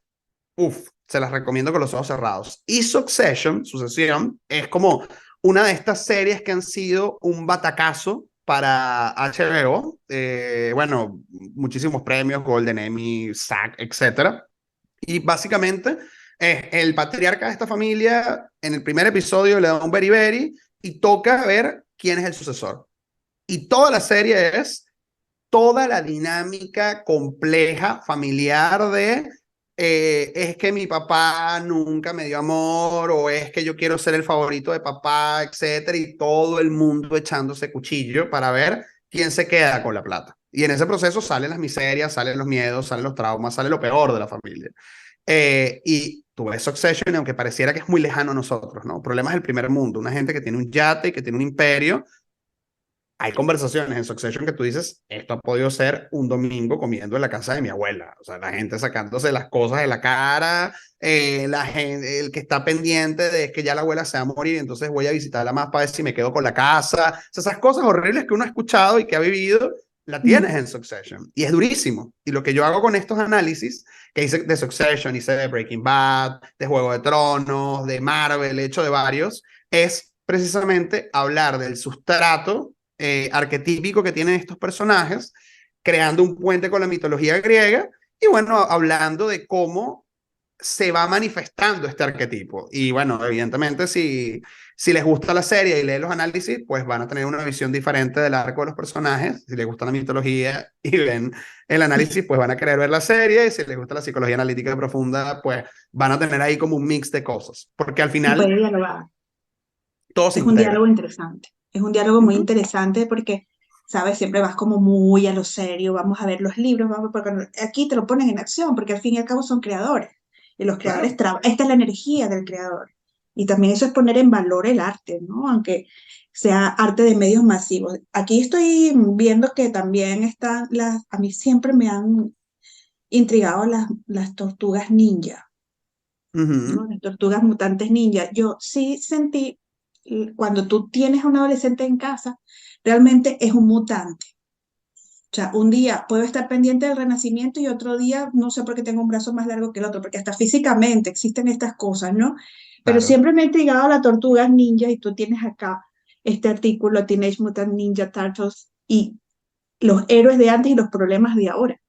Uf, se las recomiendo con los ojos cerrados. Y Sucesión, es como una de estas series que han sido un batacazo para HBO. Bueno, muchísimos premios, Golden Emmy, SAG, etcétera. Y básicamente es el patriarca de esta familia. En el primer episodio le da un beriberi y toca ver quién es el sucesor. Y toda la serie es toda la dinámica compleja familiar de es que mi papá nunca me dio amor o es que yo quiero ser el favorito de papá, etcétera, y todo el mundo echándose cuchillo para ver quién se queda con la plata. Y en ese proceso salen las miserias, salen los miedos, salen los traumas, sale lo peor de la familia. Y tú ves Succession, y aunque pareciera que es muy lejano a nosotros, ¿no? Problemas del primer mundo, una gente que tiene un yate, que tiene un imperio. Hay conversaciones en Succession que tú dices, esto ha podido ser un domingo comiendo en la casa de mi abuela. O sea, la gente sacándose las cosas de la cara, la gente, el que está pendiente de que ya la abuela se va a morir, entonces voy a visitarla más para ver si me quedo con la casa. O sea, esas cosas horribles que uno ha escuchado y que ha vivido, la tienes Ujú. en Succession. Y es durísimo. Y lo que yo hago con estos análisis, que hice de Succession, hice de Breaking Bad, de Juego de Tronos, de Marvel, he hecho de varios, es precisamente hablar del sustrato arquetípico que tienen estos personajes, creando un puente con la mitología griega y bueno, hablando de cómo se va manifestando este arquetipo. Y bueno, evidentemente si les gusta la serie y leen los análisis, pues van a tener una visión diferente del arco de los personajes. Si les gusta la mitología y ven el análisis, pues van a querer ver la serie. Y si les gusta la psicología analítica profunda, pues van a tener ahí como un mix de cosas. Porque al Se final puede dialogar. todo se Es un integra. diálogo interesante. Es un diálogo Uh muy -huh. interesante porque, ¿sabes? Siempre vas como muy a lo serio. Vamos a ver los libros, porque aquí te lo ponen en acción, porque al fin y al cabo son creadores. Y los creadores, Claro. esta es la energía del creador. Y también eso es poner en valor el arte, ¿no? Aunque sea arte de medios masivos. Aquí estoy viendo que también están a mí siempre me han intrigado las tortugas ninja, Uh ¿no? -huh. Las tortugas mutantes ninja. Yo sí sentí, cuando tú tienes a un adolescente en casa, realmente es un mutante. O sea, un día puedo estar pendiente del renacimiento y otro día no sé por qué tengo un brazo más largo que el otro, porque hasta físicamente existen estas cosas, ¿no? Pero Claro. siempre me ha intrigado la tortuga ninja y tú tienes acá este artículo, Teenage Mutant Ninja Turtles, y los héroes de antes y los problemas de ahora.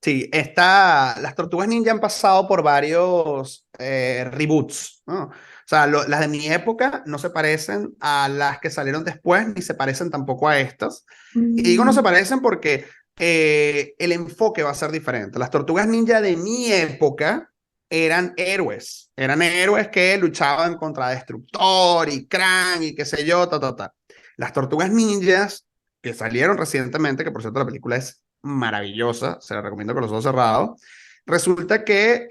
Sí, las Tortugas Ninja han pasado por varios reboots, ¿no? O sea, las de mi época no se parecen a las que salieron después, ni se parecen tampoco a estas. Y digo no se Mm, parecen porque el enfoque va a ser diferente. Las Tortugas Ninja de mi época eran héroes que luchaban contra Destructor y Krang y qué sé yo, ta, ta, ta. Las Tortugas Ninjas que salieron recientemente, que por cierto la película es maravillosa, se la recomiendo con los ojos cerrados. Resulta que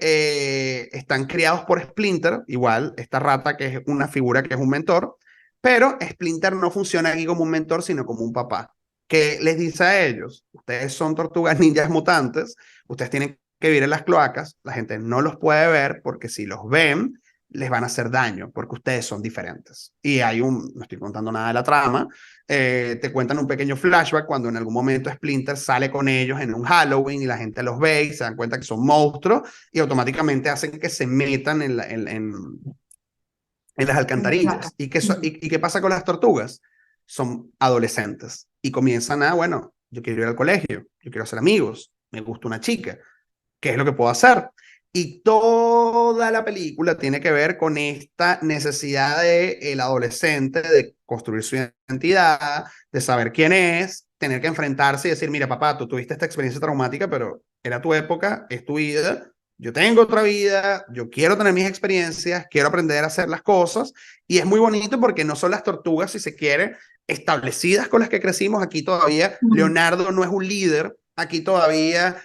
están criados por Splinter, igual, esta rata que es una figura que es un mentor, Pero Splinter no funciona aquí como un mentor, sino como un papá, que les dice a ellos, ustedes son tortugas ninjas mutantes, ustedes tienen que vivir en las cloacas, la gente no los puede ver porque si los ven, les van a hacer daño, porque ustedes son diferentes. Y hay no estoy contando nada de la trama, te cuentan un pequeño flashback cuando en algún momento Splinter sale con ellos en un Halloween y la gente los ve y se dan cuenta que son monstruos y automáticamente hacen que se metan en las Vaca. alcantarillas. ¿Y qué pasa con las tortugas? Son adolescentes y comienzan bueno, yo quiero ir al colegio, yo quiero hacer amigos, me gusta una chica, ¿qué es lo que puedo hacer? Y toda la película tiene que ver con esta necesidad de el adolescente de construir su identidad, de saber quién es, tener que enfrentarse y decir, mira, papá, tú tuviste esta experiencia traumática, pero era tu época, es tu vida, yo tengo otra vida, yo quiero tener mis experiencias, quiero aprender a hacer las cosas, y es muy bonito porque no son las tortugas, si se quiere, establecidas con las que crecimos. Aquí todavía Ujú. Leonardo no es un líder, aquí todavía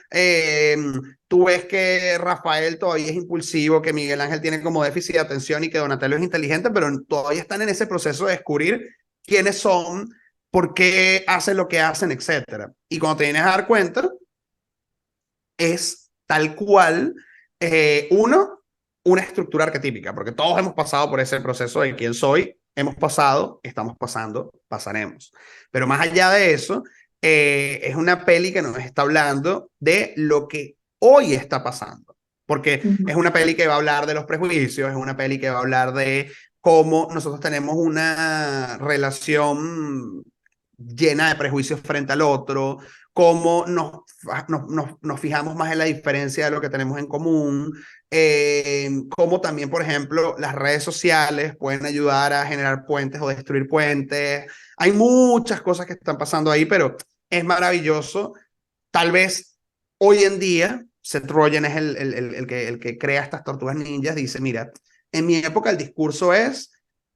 tú ves que Rafael todavía es impulsivo, que Miguel Ángel tiene como déficit de atención y que Donatello es inteligente, pero todavía están en ese proceso de descubrir quiénes son, por qué hacen lo que hacen, etcétera. Y cuando te vienes a dar cuenta, es tal cual, una estructura arquetípica, porque todos hemos pasado por ese proceso de quién soy, hemos pasado, estamos pasando, pasaremos. Pero más allá de eso, es una peli que nos está hablando de lo que hoy está pasando, porque Ujú. es una peli que va a hablar de los prejuicios, es una peli que va a hablar de cómo nosotros tenemos una relación llena de prejuicios frente al otro, cómo nos fijamos más en la diferencia de lo que tenemos en común, cómo también, por ejemplo, las redes sociales pueden ayudar a generar puentes o destruir puentes. Hay muchas cosas que están pasando ahí, pero es maravilloso. Tal vez hoy en día, Seth Rogen es el que crea estas tortugas ninjas, dice, mira, en mi época el discurso es,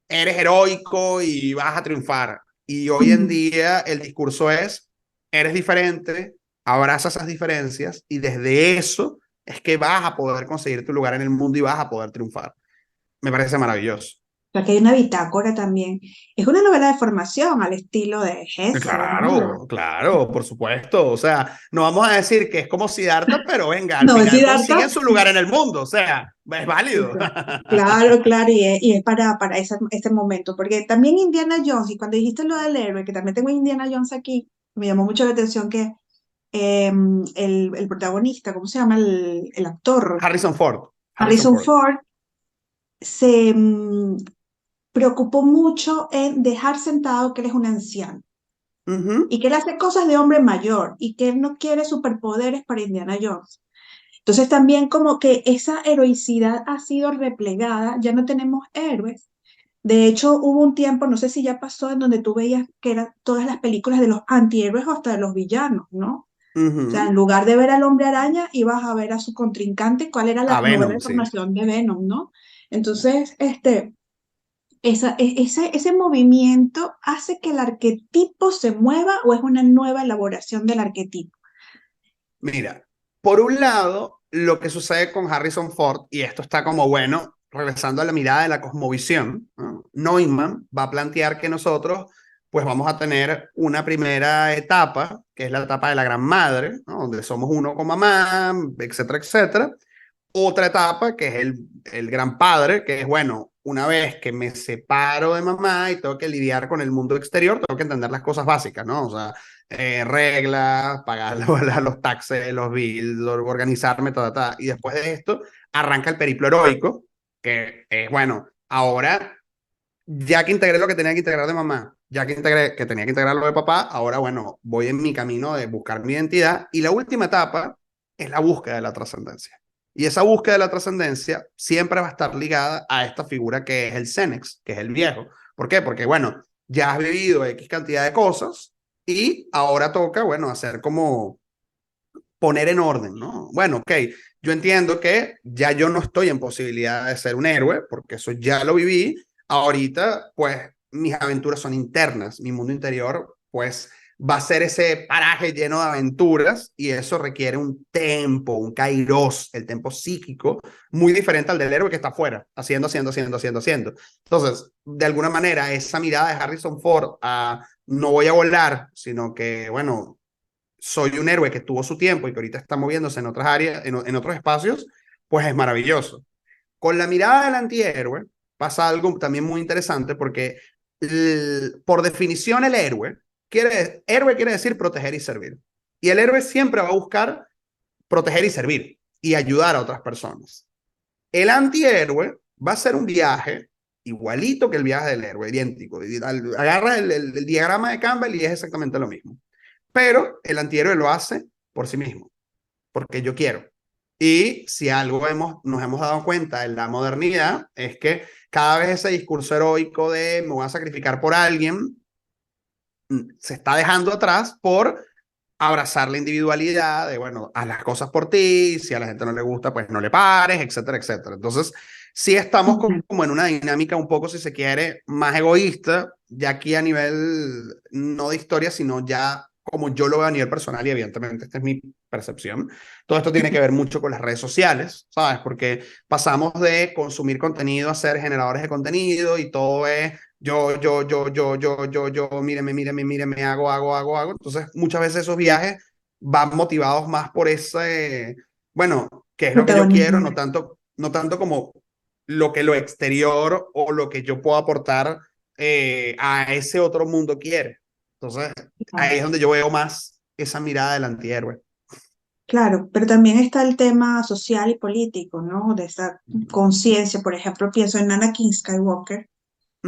eres heroico y vas a triunfar. Y hoy en Ujú. día el discurso es, eres diferente, abraza esas diferencias y desde eso es que vas a poder conseguir tu lugar en el mundo y vas a poder triunfar. Me parece maravilloso. Porque hay una bitácora también. Es una novela de formación al estilo de Hesse, ¿no? Claro, claro, por supuesto. O sea, no vamos a decir que es como Siddhartha, pero venga, al No, es final Siddhartha. consiguen su lugar en el mundo. O sea, es válido. Exacto. Claro, claro, y es para ese momento, porque también Indiana Jones, y cuando dijiste lo del héroe, que también tengo Indiana Jones aquí, me llamó mucho la atención que el protagonista, ¿cómo se llama el actor? Harrison Ford. Harrison Harrison Ford. Ford se preocupó mucho en dejar sentado que él es un anciano Ujú, y que él hace cosas de hombre mayor y que él no quiere superpoderes para Indiana Jones. Entonces también como que esa heroicidad ha sido replegada, ya no tenemos héroes. De hecho, hubo un tiempo, no sé si ya pasó, en donde tú veías que eran todas las películas de los antihéroes o hasta de los villanos, ¿no? O sea, en ujú. lugar de ver al hombre araña, ibas a ver a su contrincante, cuál era A la novela Venom, de sí. formación de Venom, ¿no? Entonces, ese movimiento hace que el arquetipo se mueva o es una nueva elaboración del arquetipo. Mira, por un lado, lo que sucede con Harrison Ford, y esto está como bueno, regresando a la mirada de la cosmovisión, ¿no? Neumann va a plantear que nosotros pues vamos a tener una primera etapa, que es la etapa de la gran madre, ¿no? Donde somos uno con mamá, etcétera, etcétera. Otra etapa, que es el gran padre, que es, bueno, una vez que me separo de mamá y tengo que lidiar con el mundo exterior, tengo que entender las cosas básicas, ¿no? O sea, reglas, pagar los taxes, los bills, organizarme, y después de esto arranca el periplo heroico, que es, bueno, ahora ya que integré lo que tenía que integrar de mamá, ya que integré que tenía que integrar lo de papá, ahora, bueno, voy en mi camino de buscar mi identidad y la última etapa es la búsqueda de la trascendencia. Y esa búsqueda de la trascendencia siempre va a estar ligada a esta figura que es el Cenex, que es el viejo. ¿Por qué? Porque, bueno, ya has vivido X cantidad de cosas y ahora toca, bueno, hacer como poner en orden, ¿no? Bueno, ok, yo entiendo que ya yo no estoy en posibilidad de ser un héroe, porque eso ya lo viví. Ahorita, pues, mis aventuras son internas, mi mundo interior, pues, va a ser ese paraje lleno de aventuras y eso requiere un tempo, un kairos, el tempo psíquico, muy diferente al del héroe que está afuera, haciendo. Entonces, de alguna manera, esa mirada de Harrison Ford a no voy a volar, sino que, bueno, soy un héroe que tuvo su tiempo y que ahorita está moviéndose en otras áreas, en otros espacios, pues es maravilloso. Con la mirada del antihéroe pasa algo también muy interesante porque por definición el héroe quiere decir proteger y servir. Y el héroe siempre va a buscar proteger y servir y ayudar a otras personas. El antihéroe va a ser un viaje igualito que el viaje del héroe, idéntico. Agarra el diagrama de Campbell y es exactamente lo mismo. Pero el antihéroe lo hace por sí mismo, porque yo quiero. Y si algo nos hemos dado cuenta en la modernidad es que cada vez ese discurso heroico de me voy a sacrificar por alguien se está dejando atrás por abrazar la individualidad de, bueno, haz las cosas por ti, si a la gente no le gusta, pues no le pares, etcétera, etcétera. Entonces, sí estamos como en una dinámica un poco, si se quiere, más egoísta, ya aquí a nivel no de historia, sino ya como yo lo veo a nivel personal y evidentemente esta es mi percepción. Todo esto tiene que ver mucho con las redes sociales, ¿sabes? Porque pasamos de consumir contenido a ser generadores de contenido y todo es míreme, hago. Entonces, muchas veces esos viajes van motivados más por ese, bueno, ¿qué es lo que yo quiero? protagonismo. No tanto como lo exterior o lo que yo puedo aportar a ese otro mundo quiere. Entonces, ahí es donde yo veo más esa mirada del antihéroe. Claro, pero también está el tema social y político, ¿no? De esa conciencia. Por ejemplo, pienso en Anakin Skywalker,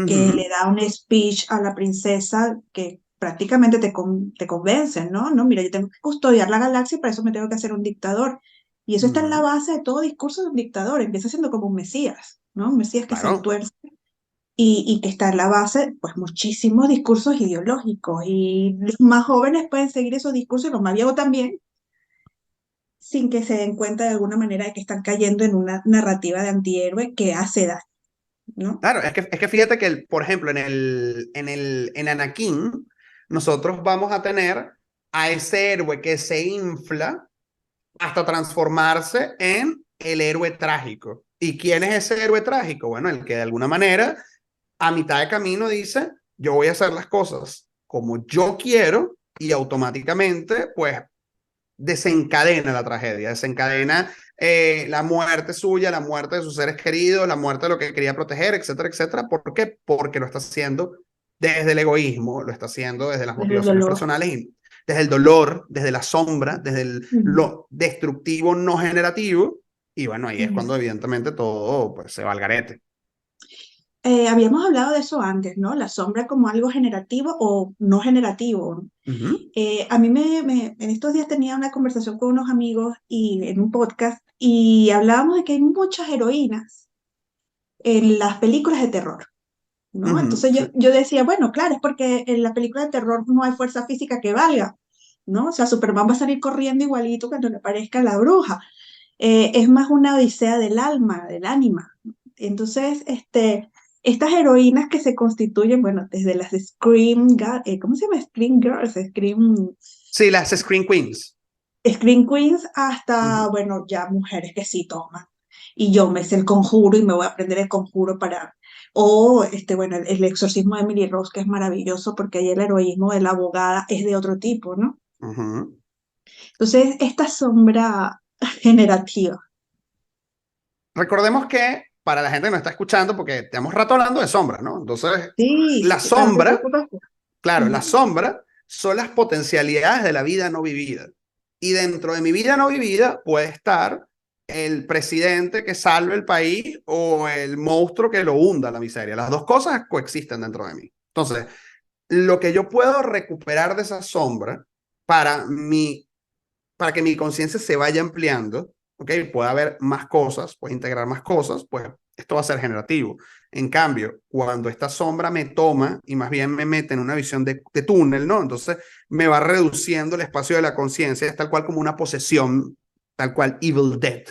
que le Ujú, da un speech a la princesa que prácticamente te convence, ¿no? No, mira, yo tengo que custodiar la galaxia y para eso me tengo que hacer un dictador. Y eso está en la ujú, base de todo discurso de un dictador. Empieza siendo como un mesías, ¿no? Un mesías que se claro. entuerce y que está en la base, pues, muchísimos discursos ideológicos. Y los más jóvenes pueden seguir esos discursos y los más viejos también, sin que se den cuenta de alguna manera de que están cayendo en una narrativa de antihéroe que hace daño, ¿no? Claro, es que fíjate que, por ejemplo, en Anakin, nosotros vamos a tener a ese héroe que se infla hasta transformarse en el héroe trágico. ¿Y quién es ese héroe trágico? Bueno, el que de alguna manera, a mitad de camino, dice, yo voy a hacer las cosas como yo quiero y automáticamente, pues, desencadena la tragedia, desencadena la muerte suya, la muerte de sus seres queridos, la muerte de lo que quería proteger, etcétera, etcétera. ¿Por qué? Porque lo está haciendo desde el egoísmo, lo está haciendo desde las Desde el motivaciones dolor. personales y desde el dolor, desde la sombra, desde Ujú, lo destructivo no generativo. Y bueno, ahí es ujú. cuando evidentemente todo pues, se va al garete. Habíamos hablado de eso antes, ¿no? La sombra como algo generativo o no generativo. Uh -huh, A mí en estos días tenía una conversación con unos amigos y en un podcast y hablábamos de que hay muchas heroínas en las películas de terror, uh ¿no? -huh, Entonces sí. yo decía, bueno, claro, es porque en la película de terror no hay fuerza física que valga, ¿no? O sea, Superman va a salir corriendo igualito cuando le aparezca la bruja. Es más una odisea del alma, del ánima. Entonces, estas heroínas que se constituyen, bueno, desde las ¿cómo se llama? Scream Girls, Sí, las Screen Queens. Scream Queens, Uh hasta, -huh, bueno, ya mujeres que sí toman. Y yo me sé el conjuro y me voy a aprender el conjuro o, bueno, el exorcismo de Emily Rose, que es maravilloso porque ahí el heroísmo de la abogada es de otro tipo, ¿no? uh -huh. Entonces, esta sombra generativa. Recordemos que para la gente que nos está escuchando, porque tenemos rato hablando de sombras, ¿no? Entonces, Sí, la sí, para que sombra, sepas. claro, la Ujú, sombra son las potencialidades de la vida no vivida. Y dentro de mi vida no vivida puede estar el presidente que salve el país o el monstruo que lo hunda la miseria. Las dos cosas coexisten dentro de mí. Entonces, lo que yo puedo recuperar de esa sombra para mi para que mi conciencia se vaya ampliando, ¿ok? Pueda haber más cosas, pueda integrar más cosas, pues esto va a ser generativo. En cambio, cuando esta sombra me toma y más bien me mete en una visión de túnel, ¿no? Entonces me va reduciendo el espacio de la conciencia, es tal cual como una posesión, tal cual Evil Dead,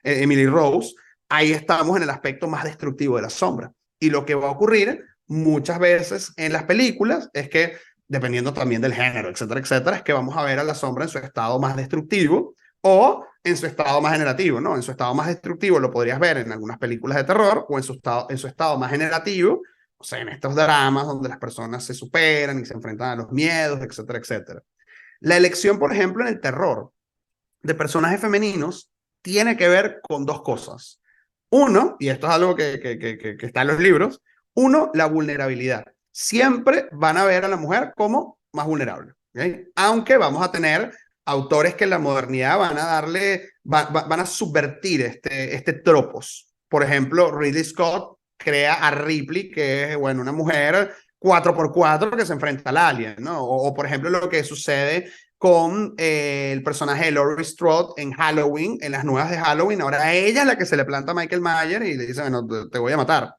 Emily Rose, ahí estamos en el aspecto más destructivo de la sombra. Y lo que va a ocurrir muchas veces en las películas es que dependiendo también del género, etcétera, etcétera, es que vamos a ver a la sombra en su estado más destructivo o en su estado más generativo, ¿no? En su estado más destructivo lo podrías ver en algunas películas de terror o en su estado más generativo, o sea, en estos dramas donde las personas se superan y se enfrentan a los miedos, etcétera, etcétera. La elección, por ejemplo, en el terror de personajes femeninos tiene que ver con dos cosas. Uno, y esto es algo que está en los libros, uno, la vulnerabilidad. Siempre van a ver a la mujer como más vulnerable, ¿okay? Aunque vamos a tener autores que en la modernidad van a darle, van a subvertir este tropos. Por ejemplo, Ridley Scott crea a Ripley, que es, bueno, una mujer 4x4 que se enfrenta al alien, ¿no? O por ejemplo, lo que sucede con el personaje de Laurie Strode en Halloween, en las nuevas de Halloween. Ahora ella es la que se le planta a Michael Myers y le dice, bueno, te voy a matar.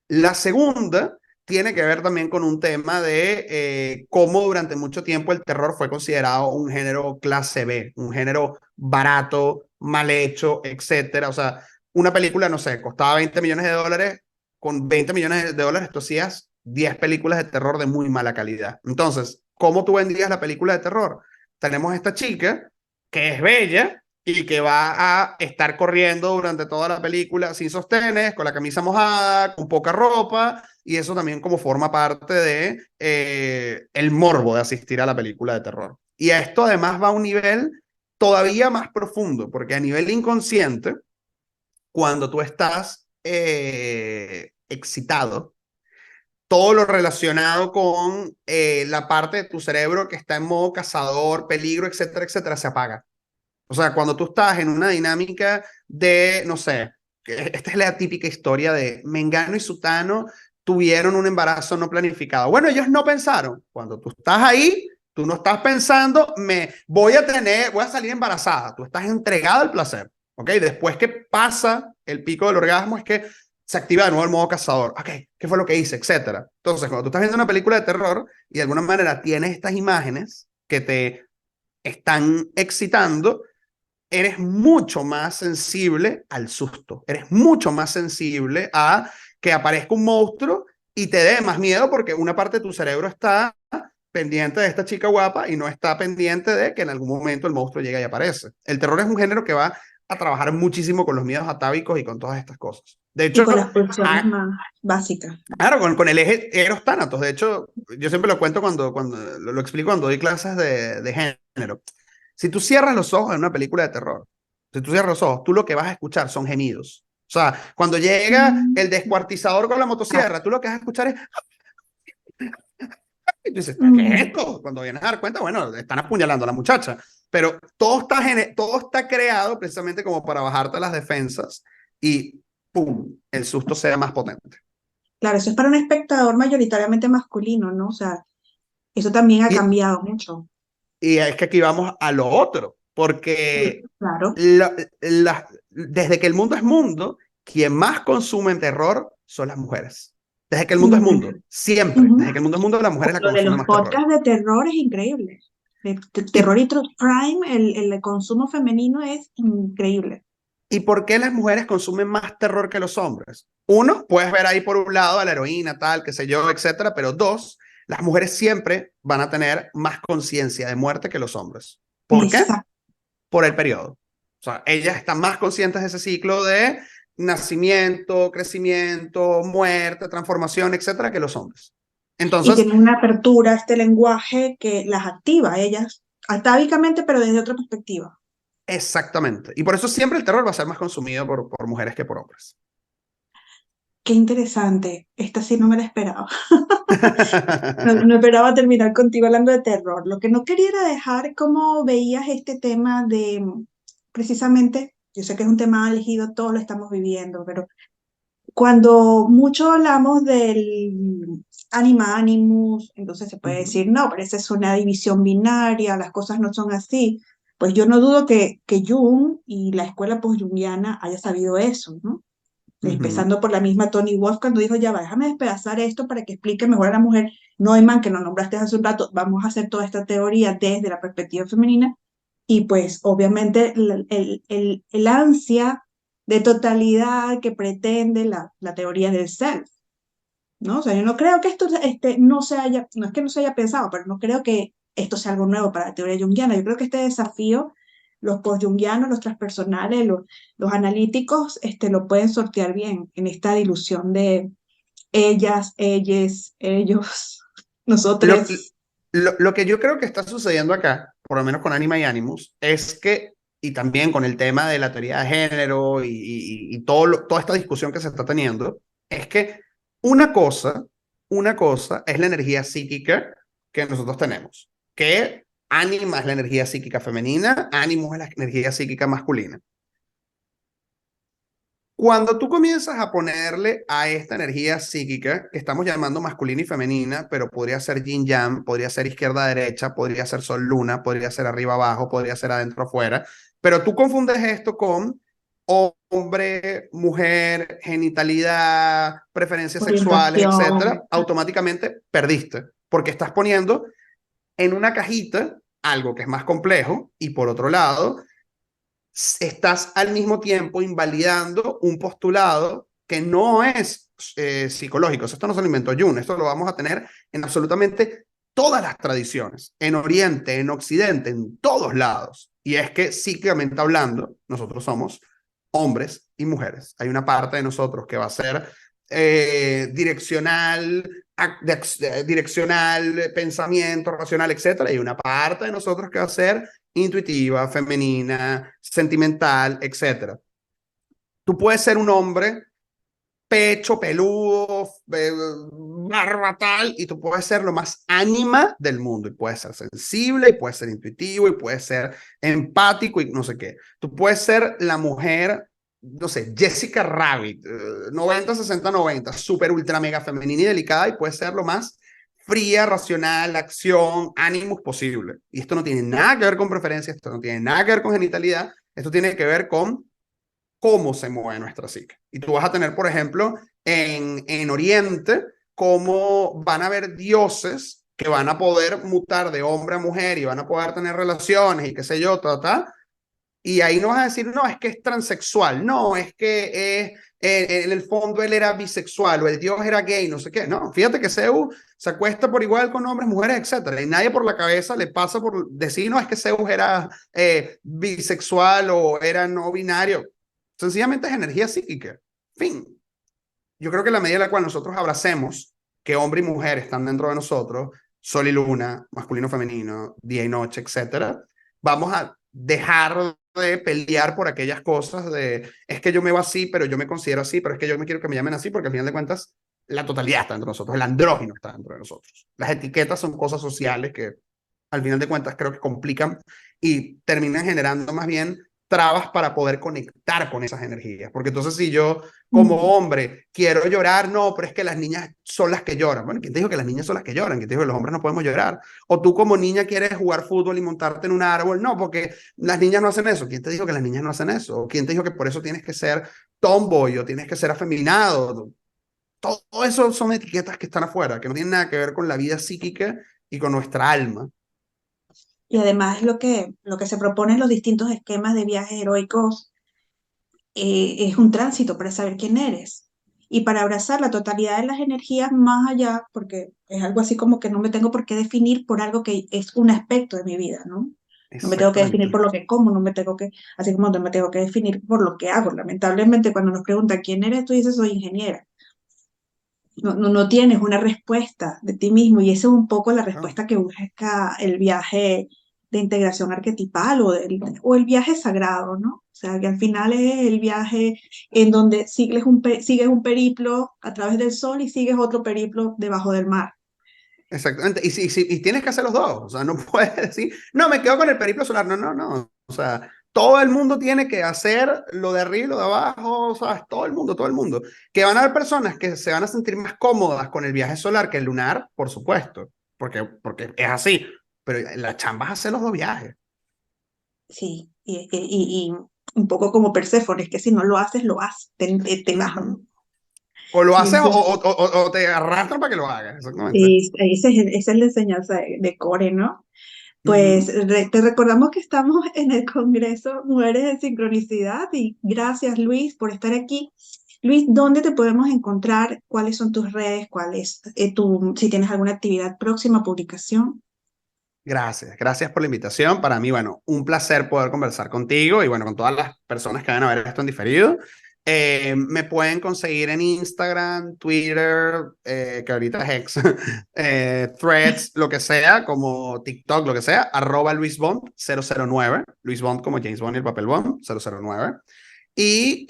La segunda tiene que ver también con un tema de cómo durante mucho tiempo el terror fue considerado un género clase B, un género barato, mal hecho, etcétera. O sea, una película, no sé, costaba 20 millones de dólares, con 20 millones de dólares tú hacías 10 películas de terror de muy mala calidad. Entonces, ¿cómo tú vendías la película de terror? Tenemos esta chica que es bella y que va a estar corriendo durante toda la película sin sostenes, con la camisa mojada, con poca ropa, y eso también como forma parte de el morbo de asistir a la película de terror. Y esto además va a un nivel todavía más profundo, porque a nivel inconsciente, cuando tú estás excitado, todo lo relacionado con la parte de tu cerebro que está en modo cazador, peligro, etcétera, etcétera, se apaga. O sea, cuando tú estás en una dinámica de, no sé, esta es la típica historia de Mengano y Sutano tuvieron un embarazo no planificado. Bueno, ellos no pensaron. Cuando tú estás ahí, tú no estás pensando, voy a salir embarazada. Tú estás entregado al placer. ¿Ok? Después que pasa el pico del orgasmo es que se activa de nuevo el modo cazador. Ok, ¿qué fue lo que hice? Etcétera. Entonces, cuando tú estás viendo una película de terror y de alguna manera tienes estas imágenes que te están excitando, eres mucho más sensible al susto, eres mucho más sensible a que aparezca un monstruo y te dé más miedo porque una parte de tu cerebro está pendiente de esta chica guapa y no está pendiente de que en algún momento el monstruo llega y aparece. El terror es un género que va a trabajar muchísimo con los miedos atávicos y con todas estas cosas. De Y hecho, con las pulsiones más básicas. claro, con el eje Eros Thanatos. De hecho, yo siempre lo cuento cuando lo explico cuando doy clases de género. Si tú cierras los ojos en una película de terror, si tú cierras los ojos, tú lo que vas a escuchar son gemidos. O sea, cuando llega Mm, el descuartizador con la ah, motosierra, tú lo que vas a escuchar es... Y tú dices, ¿qué es mm. esto? Cuando vienes a dar cuenta, bueno, están apuñalando a la muchacha. Pero todo está creado precisamente como para bajarte las defensas y ¡pum! El susto sea más potente. Claro, eso es para un espectador mayoritariamente masculino, ¿no? O sea, eso también ha Y, cambiado mucho. y es que aquí vamos a lo otro, Sí, porque claro. desde que el mundo es mundo, quien más consume terror son las mujeres. Desde que el mundo es Ujú, mundo, siempre. ujú. Desde que el mundo es mundo, la mujer es la que Lo de consume los más terror. podcasts de terror es increíble. De terror ¿Y, y true crime, el consumo femenino es increíble. ¿Y por qué las mujeres consumen más terror que los hombres? Uno, puedes ver ahí por un lado a la heroína, tal, qué sé yo, etcétera, pero dos, las mujeres siempre van a tener más conciencia de muerte que los hombres. ¿Por qué? Exacto. Por el periodo. O sea, ellas están más conscientes de ese ciclo de nacimiento, crecimiento, muerte, transformación, etcétera, que los hombres. Y Entonces, tienen una apertura a este lenguaje que las activa a ellas atávicamente, pero desde otra perspectiva. exactamente. Y por eso siempre el terror va a ser más consumido por mujeres que por hombres. Qué interesante. Esta sí no me la esperaba. No, no esperaba terminar contigo hablando de terror. Lo que no quería era dejar cómo veías este tema de, precisamente, yo sé que es un tema elegido, todos lo estamos viviendo, pero cuando mucho hablamos del anima animus, entonces se puede Ujú, decir, no, pero esa es una división binaria, las cosas no son así. Pues yo no dudo que Jung y la escuela post-jungiana haya sabido eso, ¿no? ujú, Empezando por la misma Toni Wolf cuando dijo, ya va, déjame despedazar esto para que explique mejor a la mujer. Neumann, que nos nombraste hace un rato, vamos a hacer toda esta teoría desde la perspectiva femenina y pues obviamente el ansia de totalidad que pretende la teoría del self. ¿no? O sea, yo no creo que esto no se haya, no es que no se haya pensado, pero no creo que esto sea algo nuevo para la teoría junguiana. Yo creo que este desafío, los post-junguianos, los transpersonales, los analíticos, lo pueden sortear bien en esta dilución de ellas, ellos, Lo, nosotros. lo que yo creo que está sucediendo acá, por lo menos con Anima y Animus, es que, y también con el tema de la teoría de género y toda esta discusión que se está teniendo, es que una cosa, una cosa es la energía psíquica que nosotros tenemos, que Anima es la energía psíquica femenina, Animus es la energía psíquica masculina. Cuando tú comienzas a ponerle a esta energía psíquica, que estamos llamando masculina y femenina, pero podría ser yin yang, podría ser izquierda derecha, podría ser sol luna, podría ser arriba abajo, podría ser adentro afuera, pero tú confundes esto con hombre, mujer, genitalidad, preferencias sexuales, Orientación. etcétera, automáticamente perdiste, porque estás poniendo en una cajita algo que es más complejo y por otro lado estás al mismo tiempo invalidando un postulado que no es psicológico. Esto no se lo inventó Jung, esto lo vamos a tener en absolutamente todas las tradiciones, en Oriente, en Occidente, en todos lados. Y es que psíquicamente hablando, nosotros somos hombres y mujeres. Hay una parte de nosotros que va a ser direccional, direccional, pensamiento, racional, etcétera, y una parte de nosotros que va a ser intuitiva, femenina, sentimental, etcétera. Tú puedes ser un hombre pecho peludo, barba tal, y tú puedes ser lo más ánima del mundo, y puedes ser sensible, y puedes ser intuitivo, y puedes ser empático, y no sé qué. Tú puedes ser la mujer, no sé, Jessica Rabbit, 90, 60, 90, súper ultra mega femenina y delicada, y puedes ser lo más fría, racional, acción, ánimos posible. Y esto no tiene nada que ver con preferencia, esto no tiene nada que ver con genitalidad, esto tiene que ver con cómo se mueve nuestra psique. Y tú vas a tener, por ejemplo, en Oriente, cómo van a haber dioses que van a poder mutar de hombre a mujer y van a poder tener relaciones y qué sé yo, y ahí no vas a decir, no, es que es transexual, no, es que en el fondo él era bisexual o el dios era gay, no sé qué. No, fíjate que Zeus se acuesta por igual con hombres, mujeres, etcétera. Y nadie por la cabeza le pasa por decir, no, es que Zeus era bisexual o era no binario. Sencillamente es energía psíquica. Fin. Yo creo que la medida en la cual nosotros abracemos que hombre y mujer están dentro de nosotros, sol y luna, masculino, femenino, día y noche, etcétera, vamos a dejar de pelear por aquellas cosas de es que yo me veo así, pero yo me considero así, pero es que yo me quiero que me llamen así, porque al final de cuentas la totalidad está dentro de nosotros, el andrógino está dentro de nosotros. Las etiquetas son cosas sociales que al final de cuentas creo que complican y terminan generando más bien trabas para poder conectar con esas energías. Porque entonces si yo como hombre quiero llorar, no, pero es que las niñas son las que lloran. Bueno, ¿quién te dijo que las niñas son las que lloran? ¿Quién te dijo que los hombres no podemos llorar? O tú como niña quieres jugar fútbol y montarte en un árbol, no, porque las niñas no hacen eso. ¿Quién te dijo que las niñas no hacen eso? ¿O quién te dijo que por eso tienes que ser tomboy o tienes que ser afeminado? Todo eso son etiquetas que están afuera, que no tienen nada que ver con la vida psíquica y con nuestra alma. Y además lo que se propone en los distintos esquemas de viajes heroicos es un tránsito para saber quién eres y para abrazar la totalidad de las energías más allá, porque es algo así como que no me tengo por qué definir por algo que es un aspecto de mi vida, ¿no? No me tengo que definir Exactamente. por lo que como, no me tengo que, así como no me tengo que definir por lo que hago. Lamentablemente, cuando nos preguntan quién eres, tú dices soy ingeniera. No tienes una respuesta de ti mismo y esa es un poco la Oh, respuesta que busca el viaje de integración arquetipal o el viaje sagrado, ¿no? O sea, que al final es el viaje en donde sigues un periplo a través del sol y sigues otro periplo debajo del mar. exactamente. Y tienes que hacer los dos. O sea, no puedes decir, no, me quedo con el periplo solar. No, no, no. O sea, todo el mundo tiene que hacer lo de arriba y lo de abajo. O sea, todo el mundo, todo el mundo. Que van a haber personas que se van a sentir más cómodas con el viaje solar que el lunar, por supuesto. Porque es así. Pero la chamba es hacer los dos viajes. Sí, y un poco como Perséfone, es que si no lo haces, lo haces, te Ujú. bajan. O lo Y haces entonces, o te arrastran para que lo hagas. Exactamente. esa es la enseñanza de Core, ¿no? Pues Ujú. te recordamos que estamos en el Congreso Mujeres en Sincronicidad y gracias Luis por estar aquí. Luis, ¿dónde te podemos encontrar? ¿Cuáles son tus redes? Si tienes alguna actividad próxima, publicación? Gracias, gracias por la invitación. Para mí, bueno, un placer poder conversar contigo y bueno, con todas las personas que van a ver esto en diferido. Me pueden conseguir en Instagram, Twitter, que ahorita es X, Threads, lo que sea, como TikTok, lo que sea, @LuisBond009, Luis Bond como James Bond y el papel Bond, 009. Y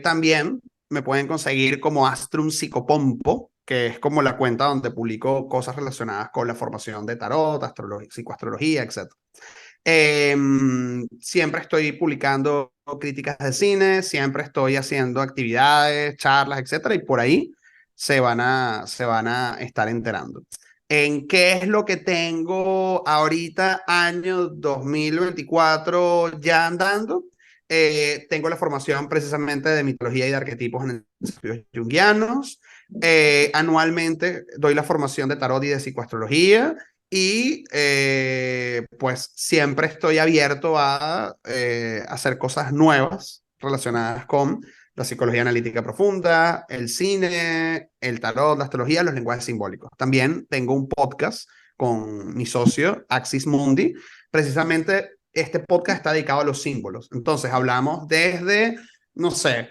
también me pueden conseguir como Astrum Psicopompo, que es como la cuenta donde publico cosas relacionadas con la formación de tarot, astrología, psicoastrología, etc. Siempre estoy publicando críticas de cine, siempre estoy haciendo actividades, charlas, etcétera, y por ahí se van a estar enterando. ¿En qué es lo que tengo ahorita, año 2024, ya andando? Tengo la formación precisamente de mitología y de arquetipos en estudios junguianos. Anualmente doy la formación de tarot y de psicoastrología. Y pues siempre estoy abierto a hacer cosas nuevas relacionadas con la psicología analítica profunda, el cine, el tarot, la astrología, los lenguajes simbólicos. También tengo un podcast con mi socio, Axis Mundi. Precisamente este podcast está dedicado a los símbolos. Entonces hablamos desde, no sé,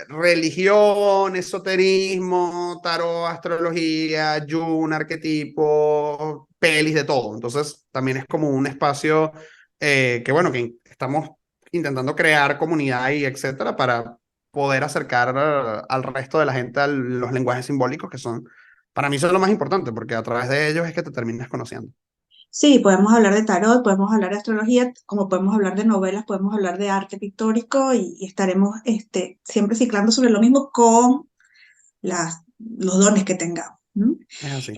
religión, esoterismo, tarot, astrología, Jung, arquetipo, pelis, de todo. Entonces, también es como un espacio que, bueno, que estamos intentando crear comunidad y etcétera para poder acercar al resto de la gente a los lenguajes simbólicos que son, para mí, son lo más importante, porque a través de ellos es que te terminas conociendo. Sí, podemos hablar de tarot, podemos hablar de astrología, como podemos hablar de novelas, podemos hablar de arte pictórico y estaremos siempre ciclando sobre lo mismo con los dones que tengamos. ¿No? Es así.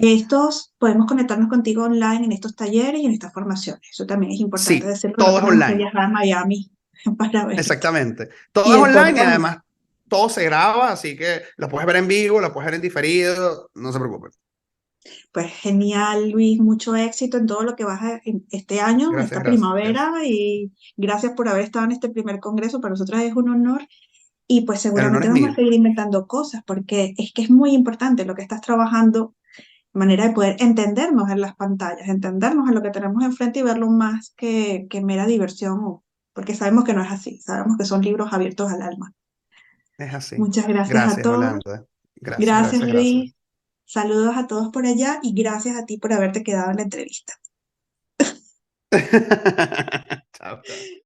Podemos conectarnos contigo online en estos talleres y en estas formaciones. Eso también es importante Sí, decirlo, que no todo es tenemos que online. viajar a Miami para verte. Exactamente. Y Todo es el online y podcast, además todo se graba, así que lo puedes ver en vivo, lo puedes ver en diferido, no se preocupen. pues genial, Luis, mucho éxito en todo lo que vas en este año, Gracias, esta gracias. primavera, y gracias por haber estado en este primer congreso. Para nosotros es un honor. Y pues El honor seguramente es vamos a mío. seguir inventando cosas, porque es que es muy importante lo que estás trabajando, manera de poder entendernos en las pantallas, entendernos en lo que tenemos enfrente y verlo más que mera diversión, porque sabemos que no es así, sabemos que son libros abiertos al alma. Es así. Muchas gracias a Gracias, todos. Holanda. Gracias, Gracias, gracias, gracias. Luis. Saludos a todos por allá y gracias a ti por haberte quedado en la entrevista. Chao, chao.